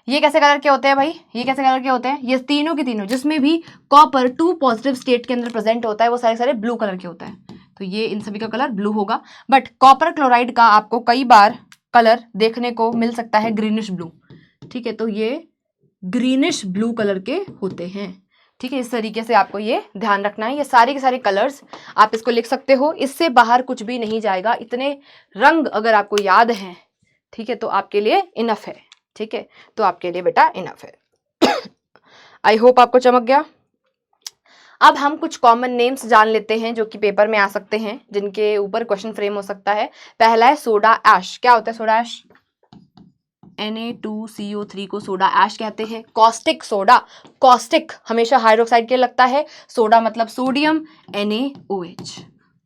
ये कैसे कलर के होते हैं भाई? ये कैसे कलर के होते हैं? ये तीनों के तीनों जिसमें भी कॉपर 2 पॉजिटिव स्टेट के अंदर प्रेजेंट होता है, वो सारे ब्लू कलर के होता है। तो ये इन सभी का कलर ब्लू होगा। बट कॉपर क्लोराइड का आपको कई बार कलर देखने को मिल सकता है ग्रीनिश ब्लू, ठीक है। तो ये ग्रीनिश ब्लू कलर के होते हैं, ठीक है। इस तरीके से आपको ये ध्यान रखना है। ये सारे के सारे कलर्स आप इसको लिख सकते हो, इससे बाहर कुछ भी नहीं जाएगा। इतने रंग अगर आपको याद हैं, ठीक है, तो आपके लिए इनफ है, ठीक है, तो आपके लिए बेटा इनफ है। आई होप आपको चमक गया। अब हम कुछ कॉमन नेम्स जान लेते हैं जो कि पेपर में आ सकते हैं, जिनके ऊपर क्वेश्चन फ्रेम हो सकता है। पहला है सोडा ऐश। क्या होता है सोडा ऐश? Na2CO3 को सोडा ऐश कहते हैं। कॉस्टिक सोडा, कॉस्टिक हमेशा हाइड्रोक्साइड के लगता है, सोडा मतलब sodium, NaOH।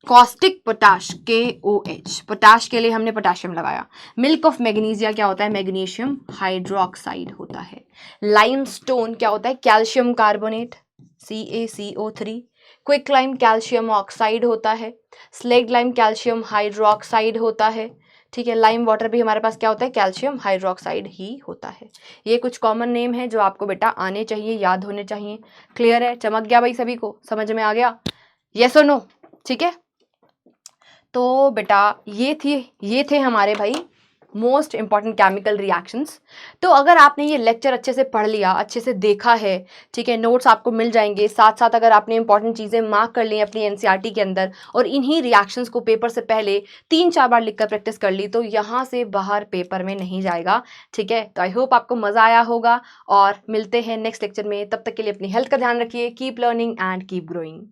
Caustic potash, KOH, potash के लिए हमने पोटेशियम लगाया। मिल्क ऑफ मैग्नीशिया क्या होता है? मैग्नीशियम हाइड्रोक्साइड होता है। लाइमस्टोन क्या होता है? Calcium carbonate, CaCO3। Quick lime calcium oxide होता है। स्लेग्ड लाइम कैल्शियम हाइड्रोक्साइड होता है, ठीक है। लाइम वाटर भी हमारे पास क्या होता है? कैल्शियम हाइड्रोक्साइड ही होता है। ये कुछ कॉमन नेम है जो आपको बेटा आने चाहिए, याद होने चाहिए। क्लियर है? चमक गया भाई? सभी को समझ में आ गया? यस और नो? ठीक है, तो बेटा ये थे हमारे भाई मोस्ट इंपॉर्टेंट केमिकल रिएक्शंस। तो अगर आपने ये लेक्चर अच्छे से पढ़ लिया, अच्छे से देखा है, ठीक है, नोट्स आपको मिल जाएंगे। साथ साथ अगर आपने इंपॉर्टेंट चीज़ें मार्क कर ली अपनी NCERT के अंदर और इन्हीं रिएक्शंस को पेपर से पहले 3-4 बार लिखकर प्रैक्टिस कर ली, तो यहाँ से बाहर पेपर में नहीं जाएगा, ठीक है। तो आई होप आपको मज़ा आया होगा और मिलते हैं नेक्स्ट लेक्चर में। तब तक के लिए अपनी हेल्थ का ध्यान रखिए। Keep learning and keep growing.